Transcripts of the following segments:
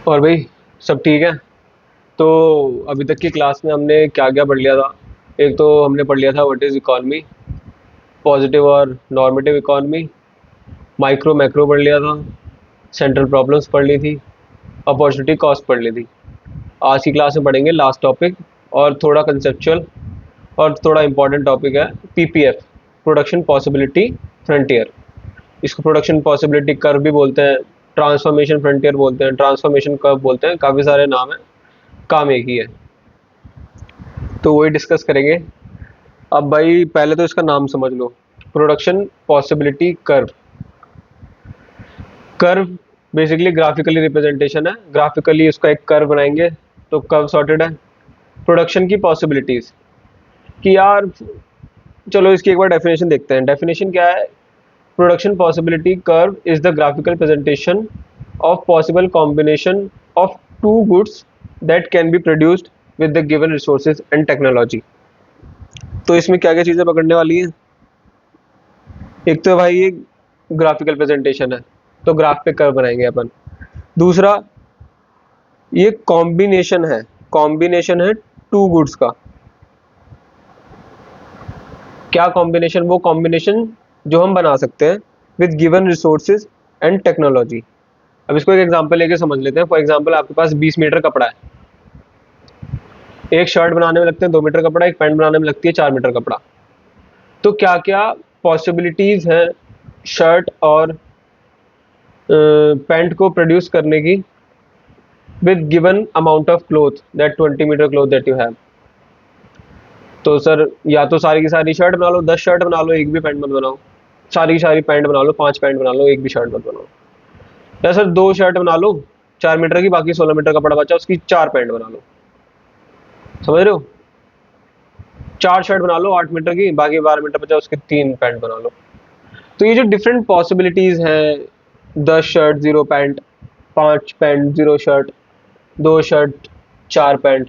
और भाई, सब ठीक है। तो अभी तक की क्लास में हमने क्या क्या पढ़ लिया था। एक तो हमने पढ़ लिया था व्हाट इज़ इकॉनमी, पॉजिटिव और नॉर्मेटिव इकॉनमी। माइक्रो मैक्रो पढ़ लिया था। सेंट्रल प्रॉब्लम्स पढ़ ली थी। अपॉर्चुनिटी कॉस्ट पढ़ ली थी। आज की क्लास में पढ़ेंगे लास्ट टॉपिक, और थोड़ा कंसेप्चुअल और थोड़ा इंपॉर्टेंट टॉपिक है पीपीएफ, प्रोडक्शन पॉसिबिलिटी फ्रंटियर। इसको प्रोडक्शन पॉसिबिलिटी कर्व भी बोलते हैं, ट्रांसफॉर्मेशन फ्रंटियर बोलते हैं, ट्रांसफॉर्मेशन कर्व बोलते हैं, काफ़ी सारे नाम हैं, काम एक ही है। तो वही डिस्कस करेंगे। अब भाई पहले तो इसका नाम समझ लो, production possibility curve. Curve basically graphically representation है, ग्राफिकली उसका एक कर्व बनाएंगे तो कर्व सॉर्टेड है। प्रोडक्शन की पॉसिबिलिटीज कि यार, चलो इसकी एक बार डेफिनेशन देखते हैं। डेफिनेशन क्या है? Production possibility curve is the graphical presentation of possible combination of two goods that can be produced with the given resources and technology. तो इसमें क्या क्या चीज़ें पकड़ने वाली हैं? एक तो भाई ये ग्राफिकल प्रेजेंटेशन है, तो ग्राफ पे कर्व बनाएंगे अपन। दूसरा, ये कॉम्बिनेशन है टू गुड्स का। क्या कॉम्बिनेशन? वो कॉम्बिनेशन जो हम बना सकते हैं with given resources and technology. अब इसको एक एग्जांपल लेके समझ लेते हैं। फॉर एग्जांपल, आपके पास 20 मीटर कपड़ा है। एक शर्ट बनाने में लगते हैं 2 मीटर कपड़ा, एक पैंट बनाने में लगती है 4 मीटर कपड़ा। तो क्या क्या पॉसिबिलिटीज हैं शर्ट और पैंट को प्रोड्यूस करने की with given amount of cloth, that 20 metre cloth that you have? तो सर, या तो सारी की सारी शर्ट बना लो, 10 शर्ट बना लो, एक भी पैंट मत बनाओ। सारी की सारी पैंट बना लो, 5 पैंट बना लो, एक भी शर्ट मत बनाओ। या सर 2 शर्ट बना लो 4 मीटर की, बाकी 16 मीटर कपड़ा बचा, उसकी 4 पैंट बना लो। समझ रहे हो? 4 शर्ट बना लो 8 मीटर की, बाकी 12 मीटर बचा, उसके 3 पैंट बना लो। तो ये जो डिफरेंट पॉसिबिलिटीज हैं, 10 shirt 0 pant, 5 pant 0 shirt, 2 shirt 4 pant,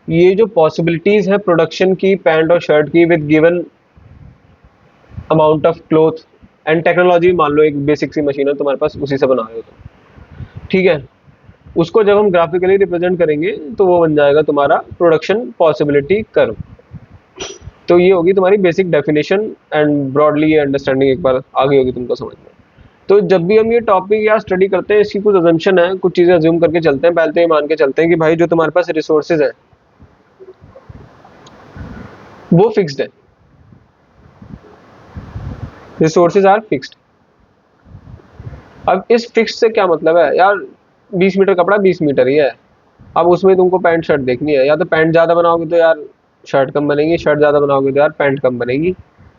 ये जो पॉसिबिलिटीज है प्रोडक्शन की पैंट और शर्ट की with given amount of cloth and technology, मान लो एक बेसिक सी मशीन है तुम्हारे पास, उसी से बना रहे हो तुम, ठीक है। उसको जब हम ग्राफिकली रिप्रेजेंट करेंगे तो वो बन जाएगा तुम्हारा प्रोडक्शन पॉसिबिलिटी कर्व। तो ये होगी तुम्हारी बेसिक डेफिनेशन, एंड ब्रॉडली ये अंडरस्टैंडिंग एक बार आ गई होगी तुमको समझ में। तो जब भी हम ये टॉपिक या स्टडी करते हैं, इसकी कुछ अजम्पशन है, कुछ चीजें अज्यूम करके चलते हैं। पहले तो ये मान के चलते हैं कि भाई जो तुम्हारे पास रिसोर्सेज है वो फिक्स्ड है। Resources are fixed. अब इस फिक्स्ड से क्या मतलब है यार? 20 मीटर कपड़ा 20 मीटर ही है। अब उसमें तुमको पैंट शर्ट देखनी है, या तो पैंट ज्यादा बनाओगे तो यार शर्ट कम बनेगी, शर्ट ज्यादा बनाओगे तो यार पैंट कम बनेगी।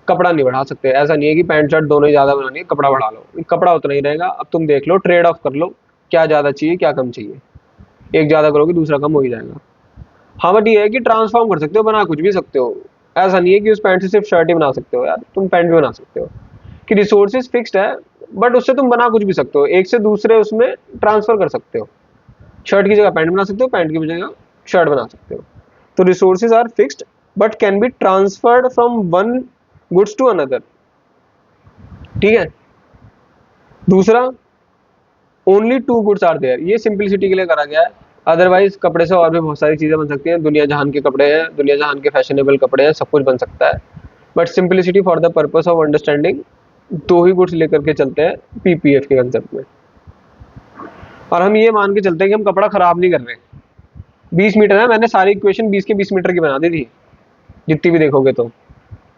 कपड़ा नहीं बढ़ा सकते। ऐसा नहीं है कि पैंट शर्ट दोनों ही ज्यादा बनानी है, कपड़ा बढ़ा लो, कपड़ा उतना ही रहेगा। अब तुम देख लो, ट्रेड ऑफ कर लो, क्या ज्यादा चाहिए क्या कम चाहिए। एक ज्यादा करोगे दूसरा कम हो ही जाएगा। हाँ, बट ये है कि ट्रांसफॉर्म कर सकते हो, बना कुछ भी सकते हो। ऐसा नहीं है कि उस पैंट से सिर्फ शर्ट ही बना सकते हो, यार तुम पैंट भी बना सकते हो। कि रिसोर्सेज फिक्स्ड है, बट उससे तुम बना कुछ भी सकते हो, एक से दूसरे उसमें ट्रांसफर कर सकते हो। शर्ट की जगह पैंट बना सकते हो, पैंट की जगह शर्ट बना सकते हो। तो resources are fixed but can be transferred from one goods to another, ठीक है। दूसरा, only two goods are there, ये सिंपलिसिटी के लिए करा गया है। अदरवाइज कपड़े से और भी बहुत सारी चीजें बन सकती हैं। दुनिया जहान के कपड़े हैं, दुनिया जहान के फैशनेबल कपड़े हैं, सब कुछ बन सकता है। But simplicity for the purpose of understanding, दो ही गुड्स लेकर के चलते हैं पीपीएफ के कंसेप्ट में। और हम ये मान के चलते हैं कि हम कपड़ा खराब नहीं कर रहे। 20 मीटर है, मैंने सारी इक्वेशन 20 के 20 मीटर की बना दी थी, जितनी भी देखोगे तो।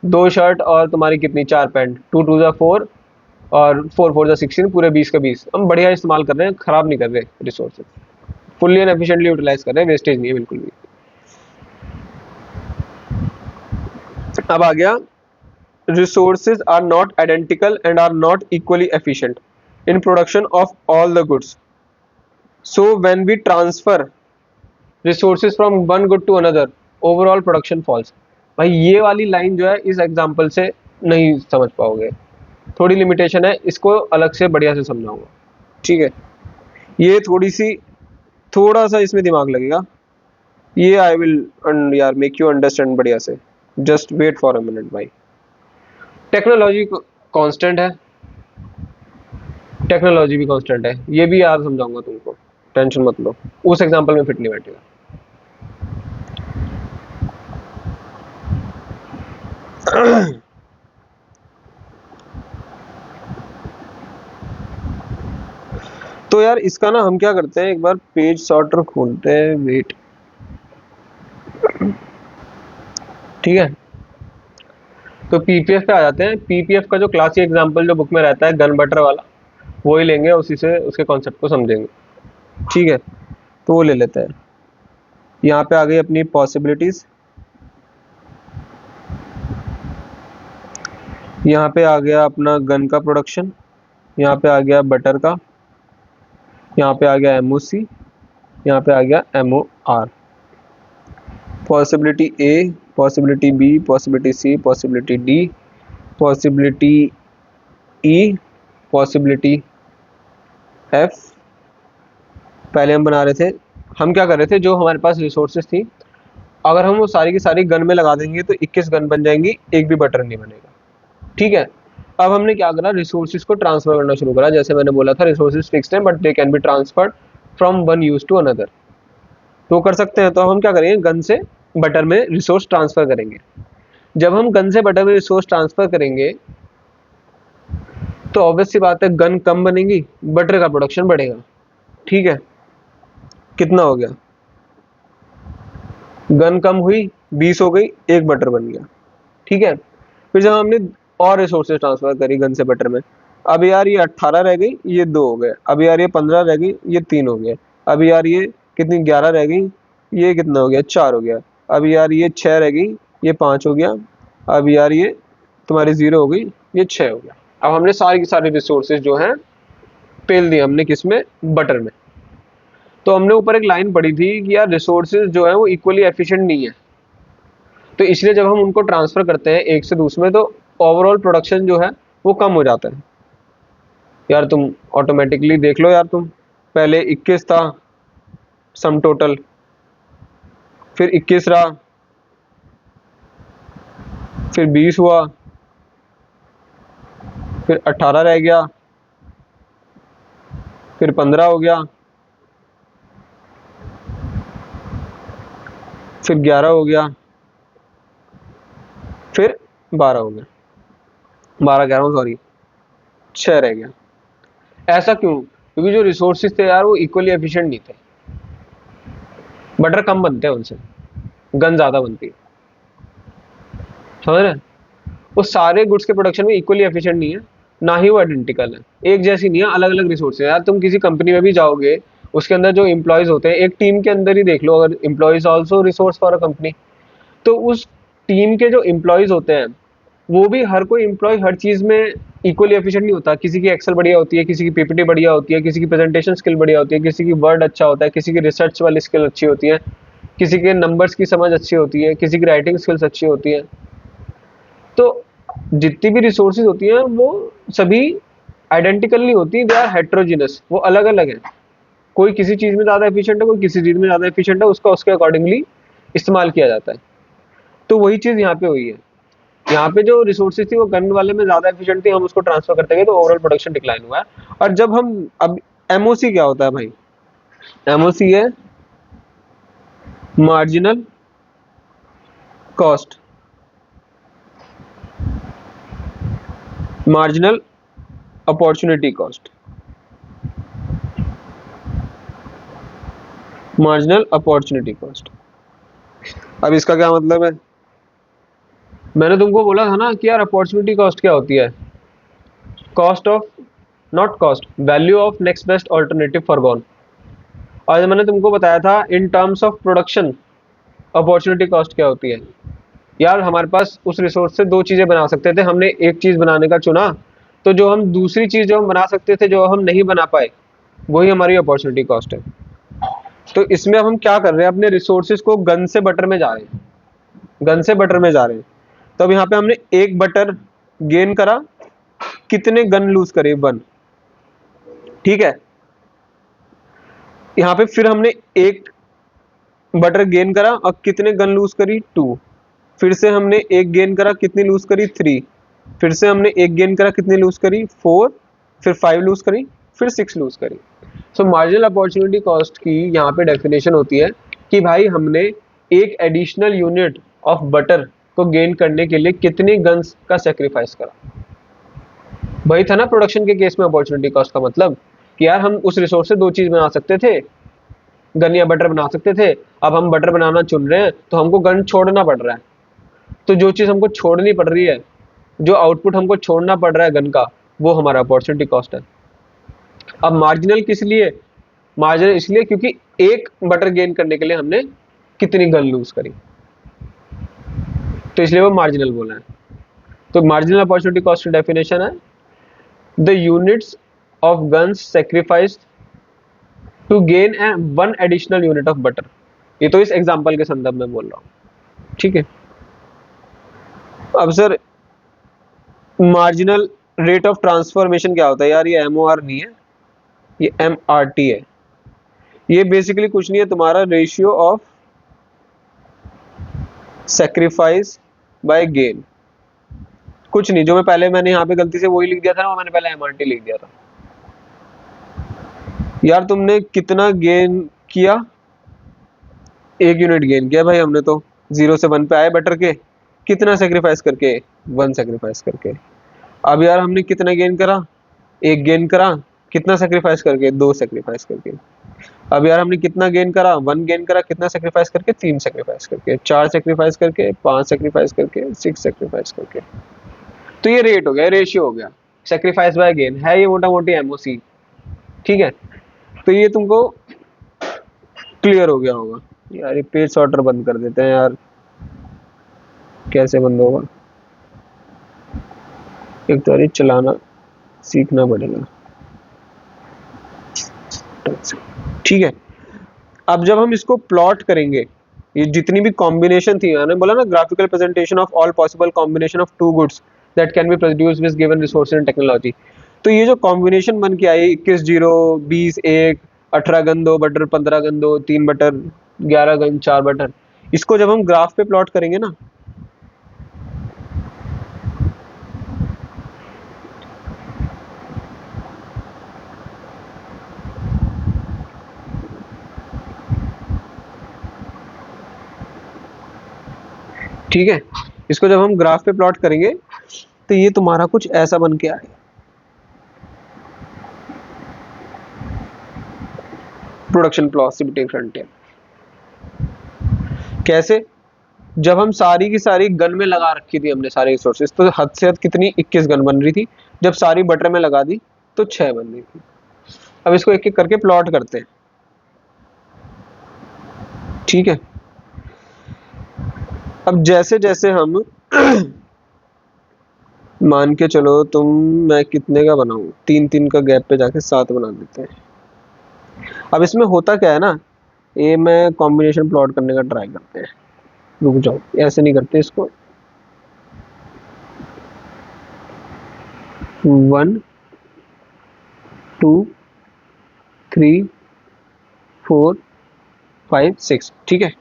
2 शर्ट और तुम्हारी कितनी 4 पैंट, 2 2 जा 4 और 4 4 जा 16, पूरे 20 का 20। हम बढ़िया इस्तेमाल कर रहे हैं, खराब नहीं कर रहे resources, fully and efficiently utilise कर रहे हैं, वेस्टेज नहीं है बिल्कुल भी। अब आ गया, resources are not identical and are not equally efficient in production of all the goods. So when we transfer resources from one good to another, overall production falls. भाई ये वाली लाइन जो है इस एग्जांपल से नहीं समझ पाओगे, थोड़ी लिमिटेशन है, इसको अलग से बढ़िया से समझाऊंगा, ठीक है। ये थोड़ा सा इसमें दिमाग लगेगा। ये आई विल यार मेक यू अंडरस्टैंड बढ़िया से। Just wait for a minute भाई। टेक्नोलॉजी कांस्टेंट है, टेक्नोलॉजी भी कांस्टेंट है, ये भी याद समझाऊंगा तुमको। टेंशन मत लो, उस एग्जाम्पल में फिट नहीं बैठेगा। तो यार इसका ना हम क्या करते हैं, एक बार पेज सॉर्टर खोलते हैं, वेट, ठीक है। तो पीपीएफ पे आ जाते हैं। पीपीएफ का जो क्लासिक एग्जांपल जो बुक में रहता है गन बटर वाला, वो ही लेंगे, उसी से उसके कॉन्सेप्ट को समझेंगे, ठीक है। तो वो ले लेते हैं। यहाँ पे आ गई अपनी पॉसिबिलिटीज, यहाँ पे आ गया अपना गन का प्रोडक्शन, यहाँ पे आ गया बटर का, यहाँ पे आ गया एमओसी, यहाँ पे आ गया एमओआर। पॉसिबिलिटी ए, पॉसिबिलिटी बी, पॉसिबिलिटी सी, पॉसिबिलिटी डी, पॉसिबिलिटी ई, पॉसिबिलिटी एफ। पहले हम बना रहे थे, हम क्या कर रहे थे, जो हमारे पास रिसोर्सेज थी, अगर हम वो सारी की सारी गन में लगा देंगे तो 21 गन बन जाएंगी, एक भी बटर नहीं बनेगा, ठीक है। अब हमने क्या करा, रिसोर्सेज को ट्रांसफर करना शुरू करा। जैसे मैंने बोला था रिसोर्सेज फिक्स्ड हैं but they can be transferred from one use to another, तो कर सकते हैं। तो हम क्या करेंगे, गन से बटर में रिसोर्स ट्रांसफर करेंगे। जब हम गन से बटर में रिसोर्स ट्रांसफर करेंगे तो ऑब्वियस सी बात है गन कम बनेगी, बटर का प्रोडक्शन बढ़ेगा, ठीक है। कितना हो गया, गन कम हुई 20 हो गई, एक बटर बन गया, ठीक है। फिर जब हमने और रिसोर्सेज ट्रांसफर करी गन से बटर में, अब यार ये 18 रह गई, ये 2 हो गए। अब यार ये 15 रह गई, ये 3 हो गए। अब यार ये कितनी 11 रह गई, ये कितना हो गया, 4 हो गया। अब यार ये 6 रह गई, ये 5 हो गया। अब यार ये तुम्हारी 0 हो गई, ये 6 हो गया। अब हमने सारी की सारी रिसोर्सेज जो हैं पेल दी हमने, किस में, बटर में। तो हमने ऊपर एक लाइन पढ़ी थी कि यार रिसोर्सेज जो है वो इक्वली एफिशिएंट नहीं है, तो इसलिए जब हम उनको ट्रांसफर करते हैं एक से दूसरे में तो ओवरऑल प्रोडक्शन जो है वो कम हो जाता है। यार तुम ऑटोमेटिकली देख लो यार, तुम पहले 21 था सम टोटल, फिर 21 रहा, फिर 20 हुआ, फिर 18 रह गया, फिर 15 हो गया, फिर 11 हो गया, फिर 12 हो गया, 12 कह रहा हूँ सॉरी, 6 रह गया। ऐसा क्यों, क्योंकि जो रिसोर्सेज थे यार वो इक्वली एफिशिएंट नहीं थे, बटर कम बनते हैं उनसे, गन ज्यादा बनती है, समझ रहे हैं। वो सारे गुड्स के प्रोडक्शन में इक्वली एफिशिएंट नहीं है, ना ही वो आइडेंटिकल है, एक जैसी नहीं है, अलग अलग रिसोर्स है। यार तुम किसी कंपनी में भी जाओगे, उसके अंदर जो एम्प्लॉयज होते हैं, एक टीम के अंदर ही देख लो, अगर employees also resource for a company, तो उस टीम के जो एम्प्लॉयज होते हैं वो भी, हर कोई एम्प्लॉय हर चीज में इक्वली एफिशिएंट नहीं होता। किसी की एक्सेल बढ़िया होती है, किसी की पीपीटी बढ़िया होती है, किसी की प्रेजेंटेशन स्किल बढ़िया होती है, किसी की वर्ड अच्छा होता है, किसी की रिसर्च वाली स्किल अच्छी होती है, किसी के नंबर्स की समझ अच्छी होती है, किसी की राइटिंग स्किल्स अच्छी होती है। तो जितनी भी रिसोर्सेज होती हैं वो सभी आइडेंटिकल नहीं होती, दे आर हेट्रोजिनस, वो अलग अलग है। कोई किसी चीज में ज्यादा एफिशिएंट है, कोई किसी चीज में ज्यादा एफिशिएंट है, उसका उसके अकॉर्डिंगली इस्तेमाल किया जाता है। तो वही चीज यहाँ पे हुई है। यहाँ पे जो रिसोर्सेज थी वो गन वाले में ज्यादा एफिशिएंट थी, हम उसको ट्रांसफर करते गए तो ओवरऑल प्रोडक्शन डिक्लाइन हुआ है। और जब हम अब एमओसी क्या होता है भाई, एमओसी है marginal cost, marginal opportunity cost, marginal opportunity cost. अब इसका क्या मतलब है, मैंने तुमको बोला था ना कि यार अपॉर्चुनिटी कॉस्ट क्या होती है, cost of, not cost, value of next best alternative foregone. और मैंने तुमको बताया था in terms of production opportunity cost क्या होती है। यार हमारे पास उस रिसोर्स से दो चीजें बना सकते थे, हमने एक चीज बनाने का चुना, तो जो हम दूसरी चीज जो हम बना सकते थे जो हम नहीं बना पाए, वही हमारी अपॉर्चुनिटी कॉस्ट है। तो इसमें हम क्या कर रहे हैं, अपने रिसोर्सेज को गन से बटर में जा रहे हैं, गन से बटर में जा रहे हैं। तो अब यहाँ पे हमने एक बटर गेन करा, कितने गन लूज करे, 1, ठीक है। यहाँ पे फिर हमने एक बटर गेन करा और कितने गन लूज करी, 2। फिर से हमने एक गेन करा, कितनी लूज करी, 3। फिर से हमने एक गेन करा, कितनी लूज करी, 4। फिर 5 लूज करी, फिर 6 लूज करी। सो मार्जिनल अपॉर्चुनिटी कॉस्ट की यहाँ पे डेफिनेशन होती है कि भाई हमने एक एडिशनल यूनिट ऑफ बटर को गेन करने के लिए कितने गन्स का सेक्रीफाइस करा। वही था ना प्रोडक्शन के केस में अपॉर्चुनिटी कॉस्ट का मतलब कि यार हम उस रिसोर्स से 2 चीज बना सकते थे, गन या बटर बना सकते थे। अब हम बटर बनाना चुन रहे हैं तो हमको गन छोड़ना पड़ रहा है। तो जो चीज हमको छोड़नी पड़ रही है, जो आउटपुट हमको छोड़ना पड़ रहा है गन का, वो हमारा अपॉर्चुनिटी कॉस्ट है। अब मार्जिनल किस लिए? मार्जिनल इसलिए क्योंकि एक बटर गेन करने के लिए हमने कितनी गन लूज करी, तो इसलिए वो मार्जिनल बोला है। तो मार्जिनल अपॉर्चुनिटी कॉस्ट की डेफिनेशन है the units of guns sacrifice to gain one additional unit of butter. ये तो इस एग्जांपल के संदर्भ में बोल रहा हूं, ठीक है। अब sir marginal rate of transformation क्या होता है यार? ये एमओआर नहीं है, ये एमआरटी है। ये बेसिकली कुछ नहीं है, तुम्हारा ratio of sacrifice by gain. कुछ नहीं, जो मैंने यहाँ पे गलती से वही लिख दिया था ना, वो मैंने पहले एमआरटी लिख दिया था। यार तुमने कितना गेन किया? 1 यूनिट गेन किया भाई हमने, तो 0 से 1 पे आए बटर के, कितना सेक्रीफाइस करके? 1 सेक्रीफाइस करके। अब यार हमने कितना गेन करा? 1 गेन करा, कितना सेक्रीफाइस करके? 2 सेक्रीफाइस करके। अब यार हमने कितना गेन करा? 1 गेन करा, कितना सेक्रीफाइस करके? 3 सेक्रीफाइस करके, 4 सेक्रीफाइस करके, 5 सेक्रीफाइस करके, 6 सेक्रीफाइस करके। तो ये रेट हो गया, रेशियो हो गया, सेक्रीफाइस बाय गेन है ये मोटा मोटी एमओसी, ठीक है। तो ये तुमको क्लियर हो गया होगा। यार ये पेज सॉर्टर बंद कर देते हैं यार, कैसे बंद होगा? एक तो ये चलाना सीखना पड़ेगा, ठीक है। अब जब हम इसको प्लॉट करेंगे, ये जितनी भी कॉम्बिनेशन थी, मैंने बोला ना graphical presentation of all possible combination of 2 goods that can be produced with given resources and technology. तो ये जो कॉम्बिनेशन बन के आई 21 0 20 1, 18 gun 2 butter, 15 gun 2 3 butter, 11 gun 4 butter, इसको जब हम ग्राफ पे प्लॉट करेंगे ना, ठीक है, इसको जब हम ग्राफ पे प्लॉट करेंगे तो ये तुम्हारा कुछ ऐसा बन के आएगा। प्रोडक्शन प्लॉसिबिलिटी फ्रंटियर कैसे? जब हम सारी की सारी गन में लगा रखी थी हमने सारे रिसोर्सेज, तो हद से हद कितनी 21 गन बन रही थी। जब सारी बटर में लगा दी तो 6 बन रही थी। अब इसको एक एक करके प्लॉट करते हैं, ठीक है। अब जैसे जैसे हम मान के चलो मैं कितने का बनाऊं, 3 का गैप पे जाके 7 बना देते हैं। अब इसमें होता क्या है ना, ये मैं कॉम्बिनेशन प्लॉट करने का ट्राई करते हैं। रुक जाओ, ऐसे नहीं करते इसको। 1 2 3 4 5 6, ठीक है।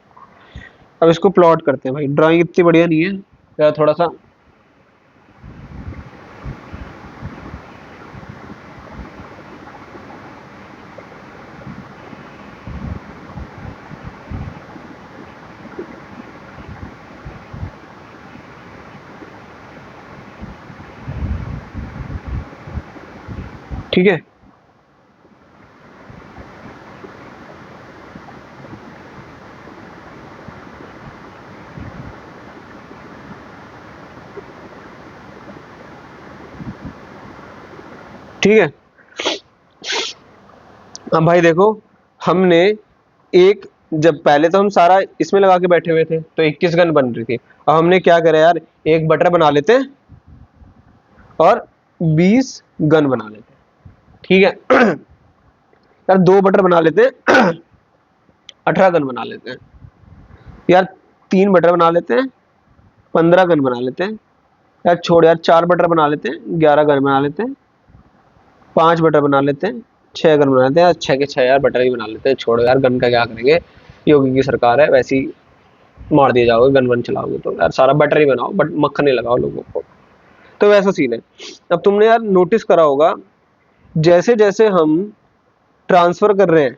अब इसको प्लॉट करते हैं। भाई ड्राइंग इतनी बढ़िया नहीं है, या थोड़ा सा ठीक है। ठीक है, अब भाई देखो, हमने एक, जब पहले तो हम सारा इसमें लगा के बैठे हुए थे तो 21 गन बन रही थी। अब हमने क्या करा यार, एक बटर बना लेते हैं और 20 गन बना लेते हैं, ठीक है। यार 2 बटर बना लेते हैं, 18 गन बना लेते हैं। यार 3 बटर बना लेते हैं, 15 गन बना लेते हैं। यार छोड़ यार, 4 बटर बना लेते हैं, 11 गन बना लेते हैं। 5 बटर बना लेते हैं, 6 गन बना लेते हैं। 6 के 6 यार बटर ही बना लेते हैं। छोड़ो यार, गन का क्या करेंगे, योगी की सरकार है, वैसी मार दिए जाओगे गन वन चलाओगे तो। यार सारा बटर ही बनाओ, बट मक्खन नहीं लगाओ लोगों को। तो वैसा सीन है। अब तुमने यार नोटिस करा होगा जैसे जैसे हम ट्रांसफर कर रहे हैं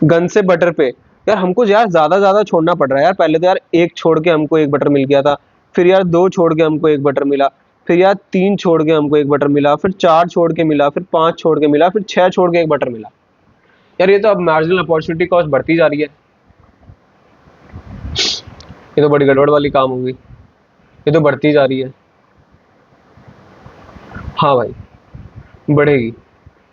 गन से बटर पे, यार हमको यार ज्यादा छोड़ना पड़ रहा है यार। पहले तो यार एक छोड़ के हमको एक बटर मिल गया था, फिर यार दो छोड़ के हमको एक बटर मिला, फिर यार तीन छोड़ के हमको एक बटर मिला, फिर चार छोड़ के मिला, फिर पांच छोड़ के मिला, फिर छह छोड़ के एक बटर मिला। यार ये तो अब मार्जिनल अपॉर्चुनिटी कॉस्ट बढ़ती जा रही है। ये तो बड़ी गड़बड़ वाली काम होगी, ये तो बढ़ती जा रही है। हाँ भाई, बढ़ेगी,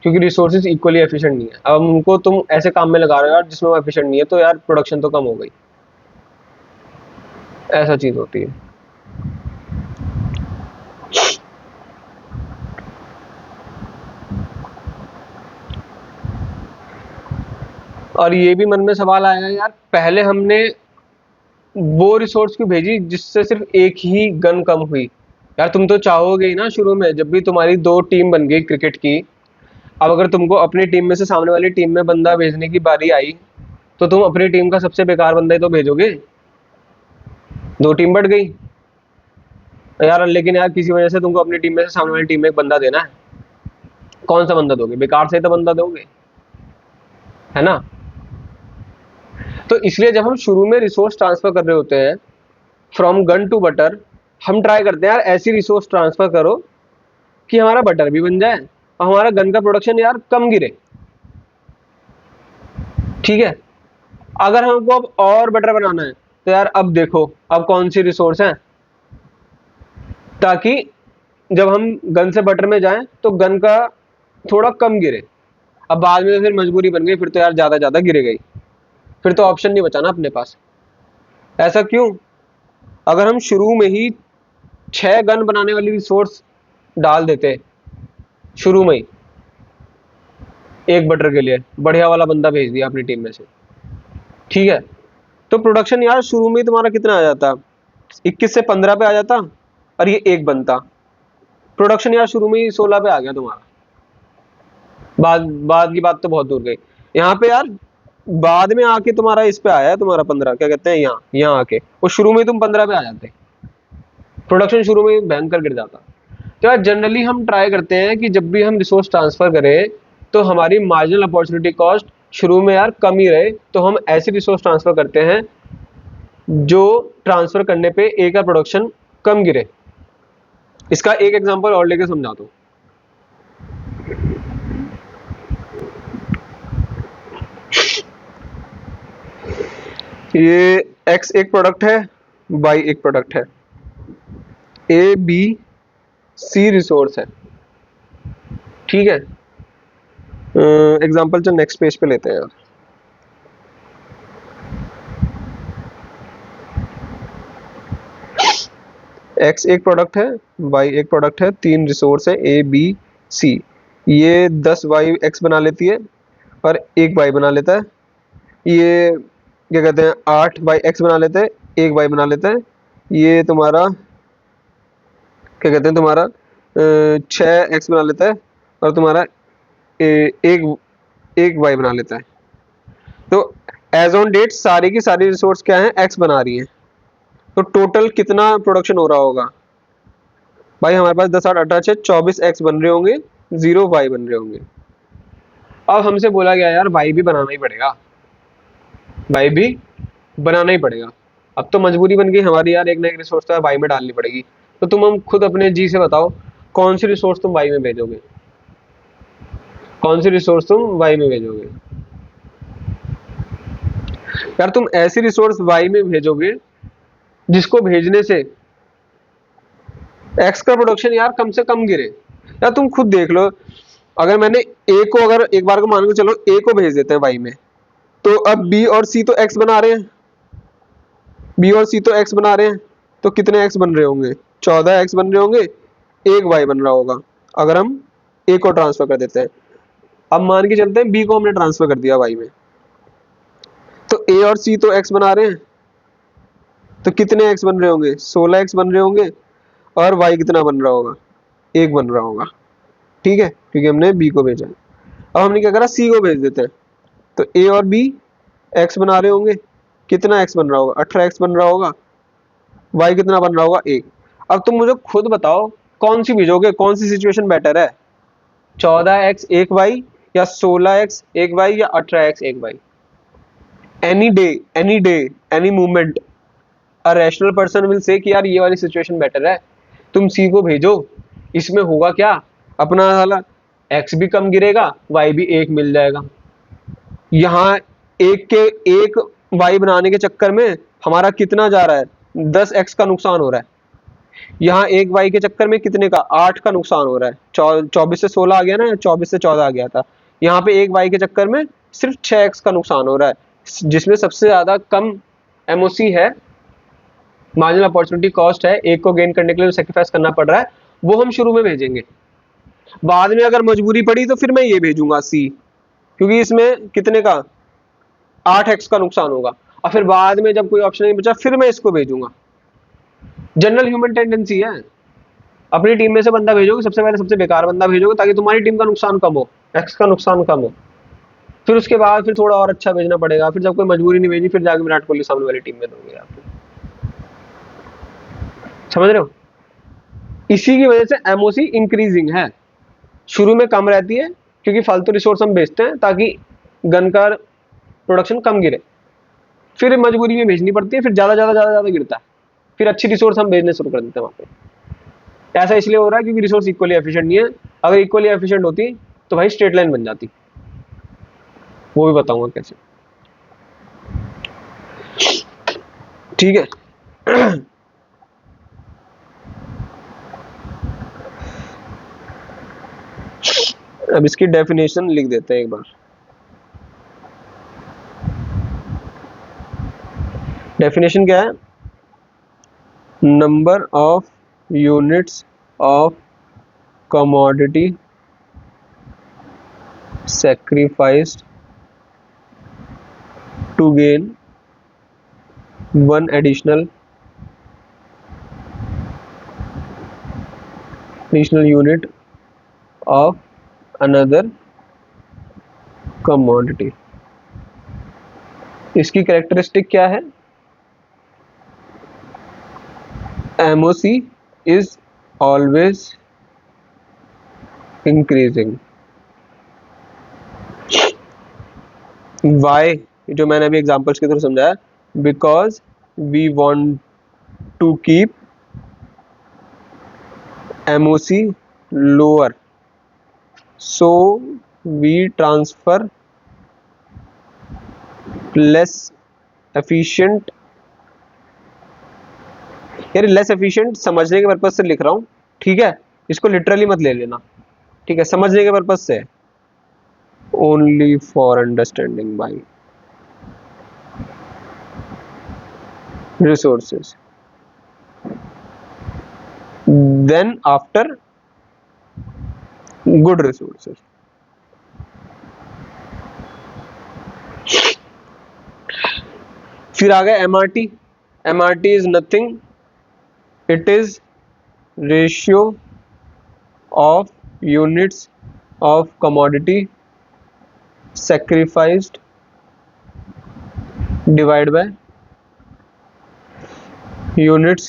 क्योंकि रिसोर्सेज इक्वली एफिशिएंट नहीं है। अब उनको तुम ऐसे काम में लगा रहे हो यार जिसमें वो एफिशिएंट नहीं है, तो यार प्रोडक्शन तो कम हो गई, ऐसा चीज होती है। और ये भी मन में सवाल आएगा यार, पहले हमने वो रिसोर्स क्यों भेजी जिससे सिर्फ एक ही गन कम हुई। यार तुम तो चाहोगे ही ना शुरू में, जब भी तुम्हारी दो टीम बन गई क्रिकेट की, अब अगर तुमको अपनी टीम में से सामने वाली टीम में बंदा भेजने की बारी आई, तो तुम अपनी टीम का सबसे बेकार बंदा ही तो भेजोगे। दो टीम बढ़ गई यार, लेकिन यार किसी वजह से तुमको अपनी टीम में से सामने वाली टीम में एक बंदा देना है, कौन सा बंदा दोगे? बेकार से ही तो बंदा दोगे, है ना। तो इसलिए जब हम शुरू में रिसोर्स ट्रांसफर कर रहे होते हैं फ्रॉम गन टू बटर, हम ट्राई करते हैं यार ऐसी रिसोर्स ट्रांसफर करो कि हमारा बटर भी बन जाए और हमारा गन का प्रोडक्शन यार कम गिरे, ठीक है। अगर हमको अब और बटर बनाना है, तो यार अब देखो अब कौन सी रिसोर्स है, ताकि जब हम गन से बटर में जाएं तो गन का थोड़ा कम गिरे। अब बाद में तो फिर मजबूरी बन गई, फिर तो यार ज्यादा गिरे गई, फिर तो ऑप्शन नहीं बचा ना अपने पास। ऐसा क्यों? अगर हम शुरू में ही 6 गन बनाने वाली रिसोर्स डाल देते शुरू में ही, एक बटर के लिए बढ़िया वाला बंदा भेज दिया अपनी टीम में से, ठीक है, तो प्रोडक्शन यार शुरू में ही तुम्हारा कितना आ जाता? 21 से 15 पे आ जाता, और ये एक बनता। प्रोडक्शन यार शुरू में ही 16 पे आ गया तुम्हारा। बाद बाद की बात तो बहुत दूर गई, यहाँ पे यार बाद में आके तुम्हारा इस पे आया है तुम्हारा 15, क्या कहते हैं, यहाँ आके, और शुरू में तुम 15 पे आ जाते, प्रोडक्शन शुरू में ही भयंकर गिर जाता। तो यार जनरली हम ट्राई करते हैं कि जब भी हम रिसोर्स ट्रांसफर करें तो हमारी मार्जिनल अपॉर्चुनिटी कॉस्ट शुरू में यार कम ही रहे, तो हम ऐसी रिसोर्स ट्रांसफर करते हैं जो ट्रांसफर करने पे ए का प्रोडक्शन कम गिरे। इसका एक एग्जांपल और लेके समझाता हूँ। ये एक्स एक प्रोडक्ट है, वाई एक प्रोडक्ट है, ए बी सी रिसोर्स है, ठीक है। एग्जांपल चल नेक्स्ट पेज पे लेते हैं यार। एक्स एक प्रोडक्ट है, वाई एक प्रोडक्ट है, तीन रिसोर्स है ए बी सी। ये 10 वाई एक्स बना लेती है और एक वाई बना लेता है। ये क्या कहते हैं, 8 बाई एक्स बना लेते हैं, एक वाई बना लेता है। ये तुम्हारा क्या कहते हैं, तुम्हारा 6 एक्स बना लेता है और तुम्हारा एक एक वाई बना लेता है। तो एज ऑन डेट सारी की सारी रिसोर्स क्या है, एक्स बना रही है। तो टोटल कितना प्रोडक्शन हो रहा होगा भाई? हमारे पास 10 8 18 6 24 एक्स बन रहे होंगे, 0 वाई बन रहे होंगे। अब हमसे बोला गया यार वाई भी बनाना ही पड़ेगा, वाई भी बनाना ही पड़ेगा। अब तो मजबूरी बन गई हमारी यार, एक ना एक रिसोर्स तो वाई में डालनी पड़ेगी। तो तुम हम खुद अपने जी से बताओ कौन सी रिसोर्स तुम वाई में भेजोगे, कौन सी रिसोर्स तुम वाई में भेजोगे? यार तुम ऐसी रिसोर्स वाई में भेजोगे जिसको भेजने से एक्स का प्रोडक्शन यार कम से कम गिरे। यार तुम खुद देख लो, अगर मैंने ए को, अगर एक बार को मान के चलो ए को भेज देते हैं वाई में, तो अब बी और सी तो एक्स बना रहे हैं, बी और सी तो एक्स बना रहे हैं, तो कितने एक्स बन रहे होंगे? 14 एक्स बन रहे होंगे, एक वाई बन रहा होगा अगर हम ए को ट्रांसफर कर देते हैं। अब मान के चलते हैं बी को हमने ट्रांसफर कर दिया वाई में, तो ए और सी तो एक्स बना रहे हैं, तो कितने एक्स बन रहे होंगे? 16 एक्स बन रहे होंगे, और वाई कितना बन रहा होगा? एक बन रहा होगा, ठीक है, क्योंकि हमने बी को भेजा। अब हमने क्या करा, सी को भेज देते हैं, तो ए और बी एक्स बना रहे होंगे, कितना एक्स बन रहा होगा? 18 एक्स बन रहा होगा, वाई कितना बन रहा होगा? एक। अब तुम मुझे खुद बताओ कौन सी भेजोगे, कौन सी सिचुएशन बेटर है? 14x 1y या 16x 1y या 18x 1y। Any day any movement a rational person will say कि यार ये वाली सिचुएशन बेटर है, तुम सी को भेजो, इसमें होगा क्या, अपना साला एक्स भी कम गिरेगा, वाई भी एक मिल जाएगा। यहाँ एक वाई बनाने के चक्कर में हमारा कितना जा रहा है, 10x का नुकसान हो रहा है। यहाँ एक वाई के चक्कर में कितने का, 8 का नुकसान हो रहा है। 24 से 16 आ गया ना, या 24 से 14 आ गया था। यहाँ पे एक वाई के चक्कर में सिर्फ 6x का नुकसान हो रहा है, जिसमें सबसे ज्यादा कम एमओसी है, मार्जिनल अपॉर्चुनिटी कॉस्ट है, एक को गेन करने के लिए सेक्रीफाइस करना पड़ रहा है, वो हम शुरू में भेजेंगे। बाद में अगर मजबूरी पड़ी तो फिर मैं ये भेजूंगा सी, क्योंकि इसमें कितने का 8x का नुकसान होगा, और फिर बाद में जब कोई ऑप्शन नहीं बचा फिर मैं इसको भेजूंगा। जनरल ह्यूमन टेंडेंसी है, अपनी टीम में से बंदा भेजोगे, सबसे पहले सबसे बेकार बंदा भेजोगे ताकि तुम्हारी टीम का नुकसान कम हो, एक्स का नुकसान कम हो। फिर उसके बाद फिर थोड़ा और अच्छा भेजना पड़ेगा, फिर जब कोई मजबूरी नहीं भेजी फिर जाके विराट कोहली सामने वाली टीम में दोगे आप। समझ रहे हो? इसी की वजह से एमओसी इंक्रीजिंग है, शुरू में कम रहती है क्योंकि फालतू रिसोर्स हम भेजते हैं ताकि गन का प्रोडक्शन कम गिरे, फिर मजबूरी में भेजनी पड़ती है, फिर ज्यादा गिरता है, फिर अच्छी रिसोर्स हम भेजने शुरू कर देते हैं वहां पे। ऐसा इसलिए हो रहा है क्योंकि रिसोर्स इक्वली एफिशिएंट नहीं है, अगर इक्वली एफिशिएंट होती तो भाई स्ट्रेट लाइन बन जाती, वो भी बताऊंगा कैसे। ठीक है। अब इसकी डेफिनेशन लिख देते हैं एक बार। डेफिनेशन क्या है, number of units of commodity sacrificed to gain one additional unit of another commodity। इसकी कैरेक्टरिस्टिक क्या है, MOC is always increasing। Why, जो मैंने अभी एग्जांपल्स के थ्रू समझाया, because we want to keep MOC lower, so we transfer less efficient, यार less efficient समझने के पर्पज से लिख रहा हूं, ठीक है, इसको लिटरली मत ले लेना, ठीक है, समझने के पर्पज से, only for understanding by resources, then after good resources. फिर आ गया MRT. MRT is nothing, it is ratio of units of commodity sacrificed divided by units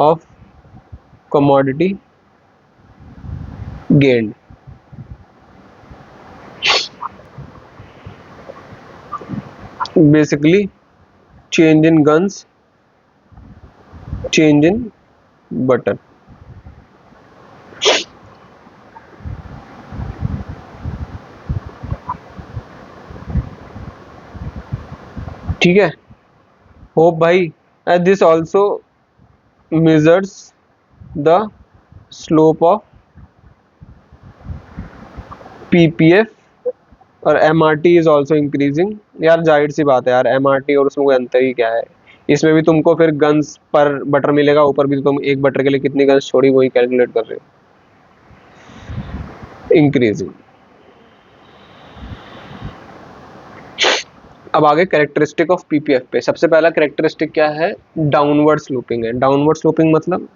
of commodity gained। basically change in guns, change in button। ठीक है, hope भाई। This also measures the slope of PPF और MRT is also increasing. यार जाहिर सी बात है यार, MRT और उसमें कोई अंतर ही क्या है, इसमें भी तुमको फिर गन्स पर बटर मिलेगा, ऊपर भी तुम एक बटर के लिए कितनी गन्स छोड़ी वही कैलकुलेट कर रहे हो, इंक्रीजिंग। अब आगे कैरेक्टरिस्टिक ऑफ पीपीएफ पे, सबसे पहला कैरेक्टरिस्टिक क्या है, डाउनवर्ड स्लोपिंग है। डाउनवर्ड स्लोपिंग मतलब,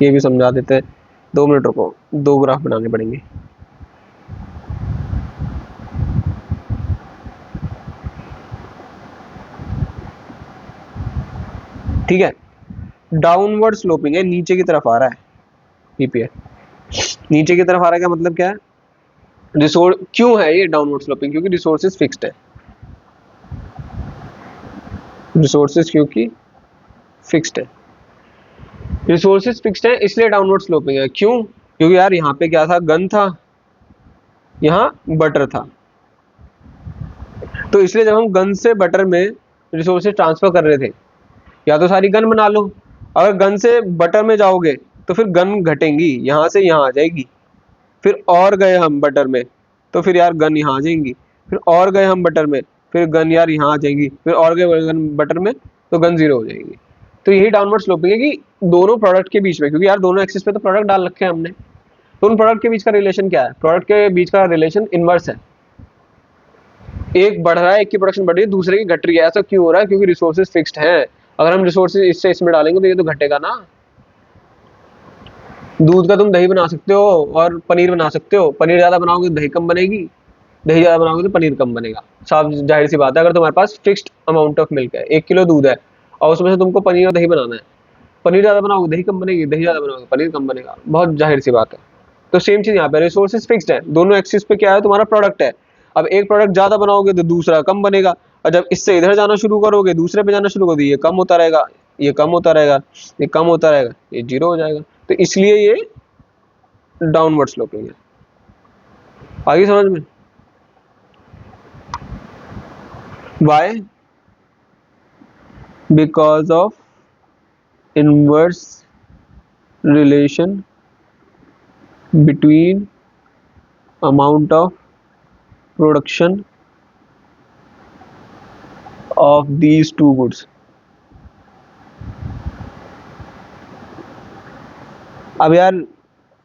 ये भी समझा देते हैं, 2 मिनट रुको, 2 ग्राफ बनाने पड़ेंगे। ठीक है, डाउनवर्ड स्लोपिंग है, नीचे की तरफ आ रहा है पीपीएफ। नीचे की तरफ आ रहा है, क्या मतलब क्या है? रिसोर्स क्यों है ये डाउनवर्ड स्लोपिंग? क्योंकि रिसोर्सेज फिक्स्ड है। रिसोर्सेज क्योंकि फिक्स्ड है, रिसोर्सेज फिक्स्ड है इसलिए डाउनवर्ड स्लोपिंग है। क्यों? क्योंकि यार यहाँ पे क्या था, गन था, यहाँ बटर था, तो इसलिए जब हम गन से बटर में रिसोर्सेज ट्रांसफर कर रहे थे, या तो सारी गन बना लो, अगर गन से बटर में जाओगे तो फिर गन घटेंगी, यहाँ से यहाँ आ जाएगी, फिर और गए हम बटर में तो फिर यार गन यहाँ आ जाएंगी, फिर और गए हम बटर में, फिर गन यार यहाँ आ जाएंगी, फिर और गए गन बटर में तो गन जीरो हो जाएगी। तो यही डाउनवर्ड स्लोपिंग है कि दोनों प्रोडक्ट के बीच में, क्योंकि यार दोनों एक्सिस पे तो प्रोडक्ट डाल रखे हैं हमने, तो उन प्रोडक्ट के बीच का रिलेशन क्या है? प्रोडक्ट के बीच का रिलेशन इनवर्स है, एक बढ़ रहा है, एक की प्रोडक्शन बढ़ रही है, दूसरे की घट रही है। ऐसा क्यों हो रहा है? क्योंकि रिसोर्सेज फिक्स्ड हैं। अगर हम रिसोर्सेज इससे इसमें डालेंगे तो ये तो घटेगा ना। दूध का तुम दही बना सकते हो और पनीर बना सकते हो, पनीर ज्यादा बनाओगे तो दही कम बनेगी, दही ज्यादा बनाओगे तो पनीर कम बनेगा। साफ जाहिर सी बात है। अगर तुम्हारे पास फिक्स्ड अमाउंट ऑफ मिल्क है, 1 किलो दूध है, और उसमें से तुमको पनीर और दही बनाना है, पनीर ज्यादा बनाओगे दही कम बनेगी, दही ज्यादा बनाओगे पनीर कम बनेगा, बहुत जाहिर सी बात है। तो सेम चीज यहाँ पे, रिसोर्सेज फिक्स्ड है, दोनों एक्सिस पे क्या है, तुम्हारा प्रोडक्ट है। अब एक प्रोडक्ट ज्यादा बनाओगे तो दूसरा कम बनेगा, और जब इससे इधर जाना शुरू करोगे, दूसरे पे जाना शुरू कर दो, ये कम होता रहेगा, ये कम होता रहेगा, ये कम होता रहेगा, ये जीरो हो जाएगा। तो इसलिए ये डाउनवर्ड स्लोपिंग है। आगे समझ में? Why? Because of inverse relation between amount of production of these two goods। अब यार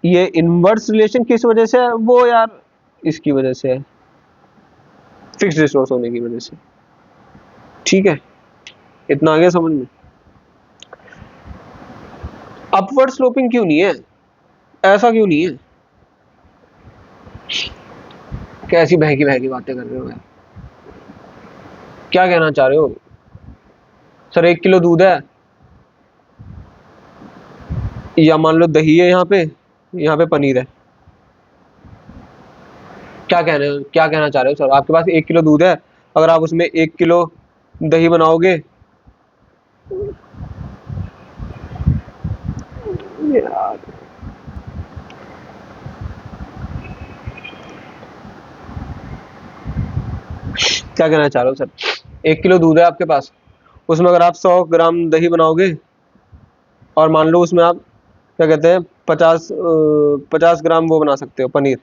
ये इनवर्स रिलेशन किस वजह से है? वो यार इसकी वजह से है, फिक्स्ड रिसोर्स होने की वजह से। ठीक है, इतना आ गया समझ में? अपवर्ड स्लोपिंग क्यों नहीं है? ऐसा क्यों नहीं है? कैसी बहकी बहकी बातें कर रहे हो यार? क्या कहना चाह रहे हो? सर 1 किलो दूध है, या मान लो दही है, यहाँ पे पनीर है, क्या कहना चाह रहे हो? सर आपके पास 1 किलो दूध है, अगर आप उसमें 1 किलो दही बनाओगे, यार क्या कहना चाह रहे हो? सर 1 किलो दूध है आपके पास, उसमें अगर आप 100 ग्राम दही बनाओगे, और मान लो उसमें आप क्या कहते हैं 50 ग्राम वो बना सकते हो पनीर,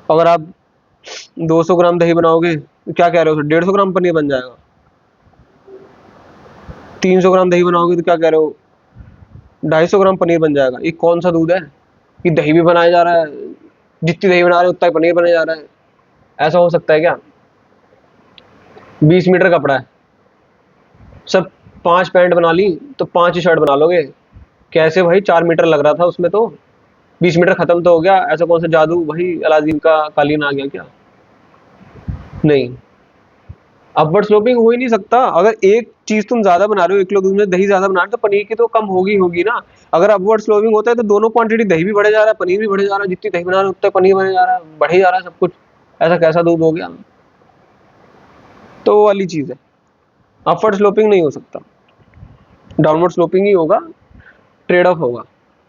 अगर आप 200 ग्राम दही बनाओगे तो क्या कह रहे हो? 150 ग्राम पनीर बन जाएगा। 300 ग्राम दही बनाओगे तो क्या कह रहे हो? 250 ग्राम पनीर बन जाएगा। ये कौन सा दूध है कि दही भी बनाया जा रहा है, जितनी दही बना रहे हो उतना ही पनीर बनाया जा रहा है? ऐसा हो सकता है क्या? 20 मीटर कपड़ा है, सब 5 पैंट बना ली तो 5 ही शर्ट बना लोगे? कैसे भाई, 4 मीटर लग रहा था उसमें तो 20 मीटर खत्म तो हो गया। ऐसा कौन सा जादू भाई, अलादीन का कालीन आ गया क्या? नहीं, अपवर्ड स्लोपिंग हो ही नहीं सकता। अगर एक चीज तुम ज्यादा बना रहे हो, 1 किलो दूध में दही ज्यादा बना रहे हो, तो पनीर की तो कम होगी ना। अगर अपवर्ड स्लोपिंग होता है तो दोनों क्वांटिटी, दही भी बढ़े जा रहा है, पनीर भी बढ़े जा रहा है, जितनी दही बना रहे हो उतना पनीर बने जा रहा है, बढ़े जा रहा है सब कुछ। ऐसा कैसा दूध हो गया? तो वो वाली चीज है, अपवर्ड स्लोपिंग नहीं हो सकता, डाउनवर्ड स्लोपिंग ही होगा। ट्रेड ऑफ होगा,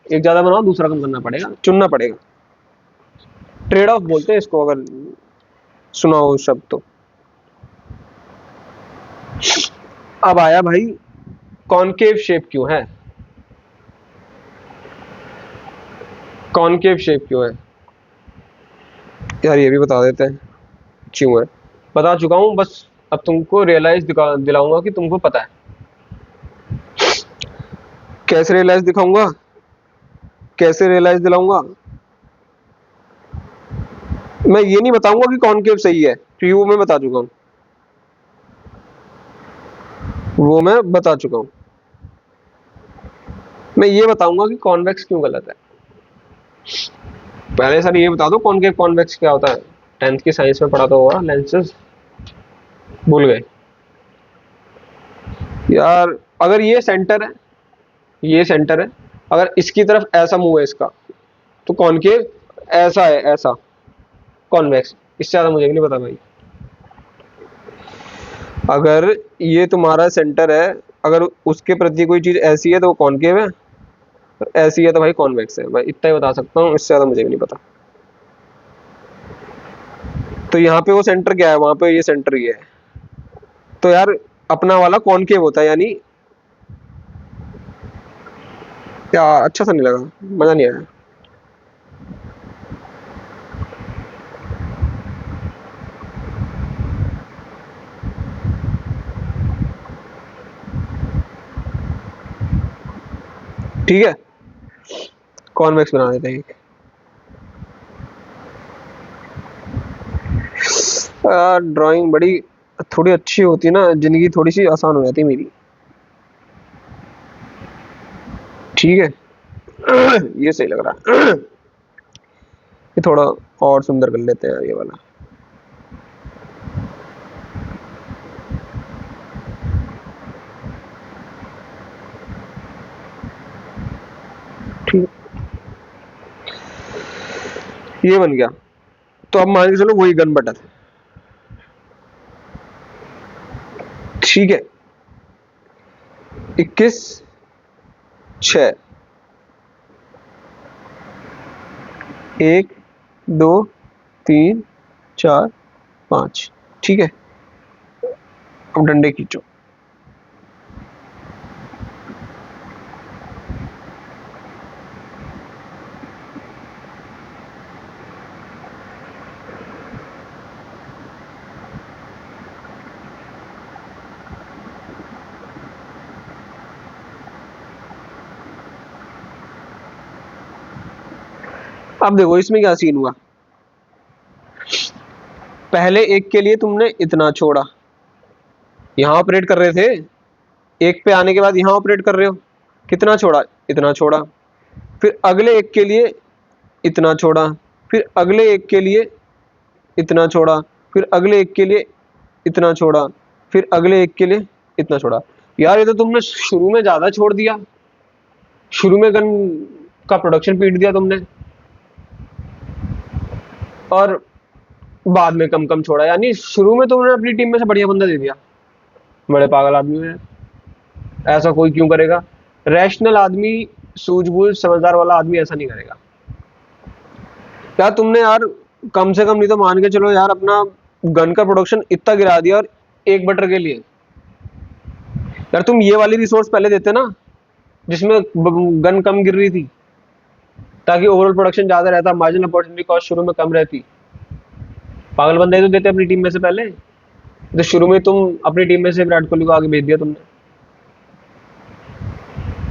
एक ज्यादा बनाओ दूसरा कम करना पड़ेगा, चुनना पड़ेगा। ट्रेड ऑफ बोलते हैं इसको, अगर सुना हो शब्द तो। अब आया भाई, कॉनकेव शेप क्यों है? कॉनकेव शेप क्यों है यार? ये भी बता देते हैं क्यों है। बता चुका हूं, बस अब तुमको रियलाइज दिलाऊंगा कि तुमको पता है। कैसे रियलाइज दिखाऊंगा? कैसे रियलाइज दिलाऊंगा? मैं ये नहीं बताऊंगा कि कॉनकेव सही है, क्योंकि वो मैं बता चुका हूं, वो मैं बता चुका हूं। मैं ये बताऊंगा कि कॉन्वेक्स क्यों गलत है। पहले सर ये बता दो कॉनकेव कॉन्वेक्स क्या होता है। 10th की साइंस में पढ़ा तो होगा, लेंसेज भूल गए यार। अगर ये सेंटर है, ये सेंटर है, अगर इसकी तरफ ऐसा मुंह है इसका, तो कॉनकेव ऐसा है, ऐसा कॉन्वेक्स, इससे ज्यादा मुझे भी नहीं पता भाई। अगर ये तुम्हारा सेंटर है, अगर उसके प्रति कोई चीज ऐसी है तो वो कॉनकेव है, और ऐसी है तो भाई कॉन्वेक्स है, मैं इतना ही बता सकता हूँ, इससे ज्यादा मुझे भी नहीं पता। तो यहाँ पे वो सेंटर क्या है, वहां पे ये सेंटर ही है, तो यार अपना वाला कॉनकेव होता है, यानी क्या, अच्छा सा नहीं लगा, मजा नहीं आया। ठीक है, कॉन्वेक्स बना देते हैं। ड्राइंग बड़ी थोड़ी अच्छी होती ना, जिंदगी थोड़ी सी आसान हो जाती मेरी। ठीक है। ये सही लग रहा है। ये थोड़ा और सुंदर कर लेते हैं ये वाला। ठीक, ये बन गया। तो अब मान के चलो वही गन बटन। ठीक है, 21/6, 1 2 3 4 5। ठीक है, अब डंडे खींचो। अब देखो इसमें क्या सीन हुआ, पहले एक के लिए तुमने इतना छोड़ा, यहां ऑपरेट कर रहे थे, एक पे आने के बाद यहां ऑपरेट कर रहे हो, कितना छोड़ा, इतना छोड़ा, फिर अगले एक के लिए इतना छोड़ा, फिर अगले एक के लिए इतना छोड़ा, फिर अगले एक के लिए इतना छोड़ा, फिर अगले एक के लिए इतना छोड़ा। यार ये तो तुमने शुरू में ज्यादा छोड़ दिया, शुरू में गन का प्रोडक्शन पीट दिया तुमने, और बाद में कम कम छोड़ा, यानी शुरू में तुमने अपनी टीम में से बढ़िया बंदा दे दिया। बड़े पागल आदमी है, ऐसा कोई क्यों करेगा? रैशनल आदमी, सूझबूझ समझदार वाला आदमी ऐसा नहीं करेगा। यार तुमने यार कम से कम नहीं तो मान के चलो यार, अपना गन का प्रोडक्शन इतना गिरा दिया, और एक बटर के लिए। यार तुम ये वाली रिसोर्स पहले देते ना, जिसमें गन कम गिर रही थी, ताकि ओवरऑल प्रोडक्शन ज्यादा रहता, मार्जिनल अपॉर्चुनिटी कॉस्ट शुरू में कम रहती। पागल बंदे तो देते अपनी टीम में से पहले, तो शुरू में तुम अपनी टीम में से विराट कोहली को आगे भेज दिया तुमने,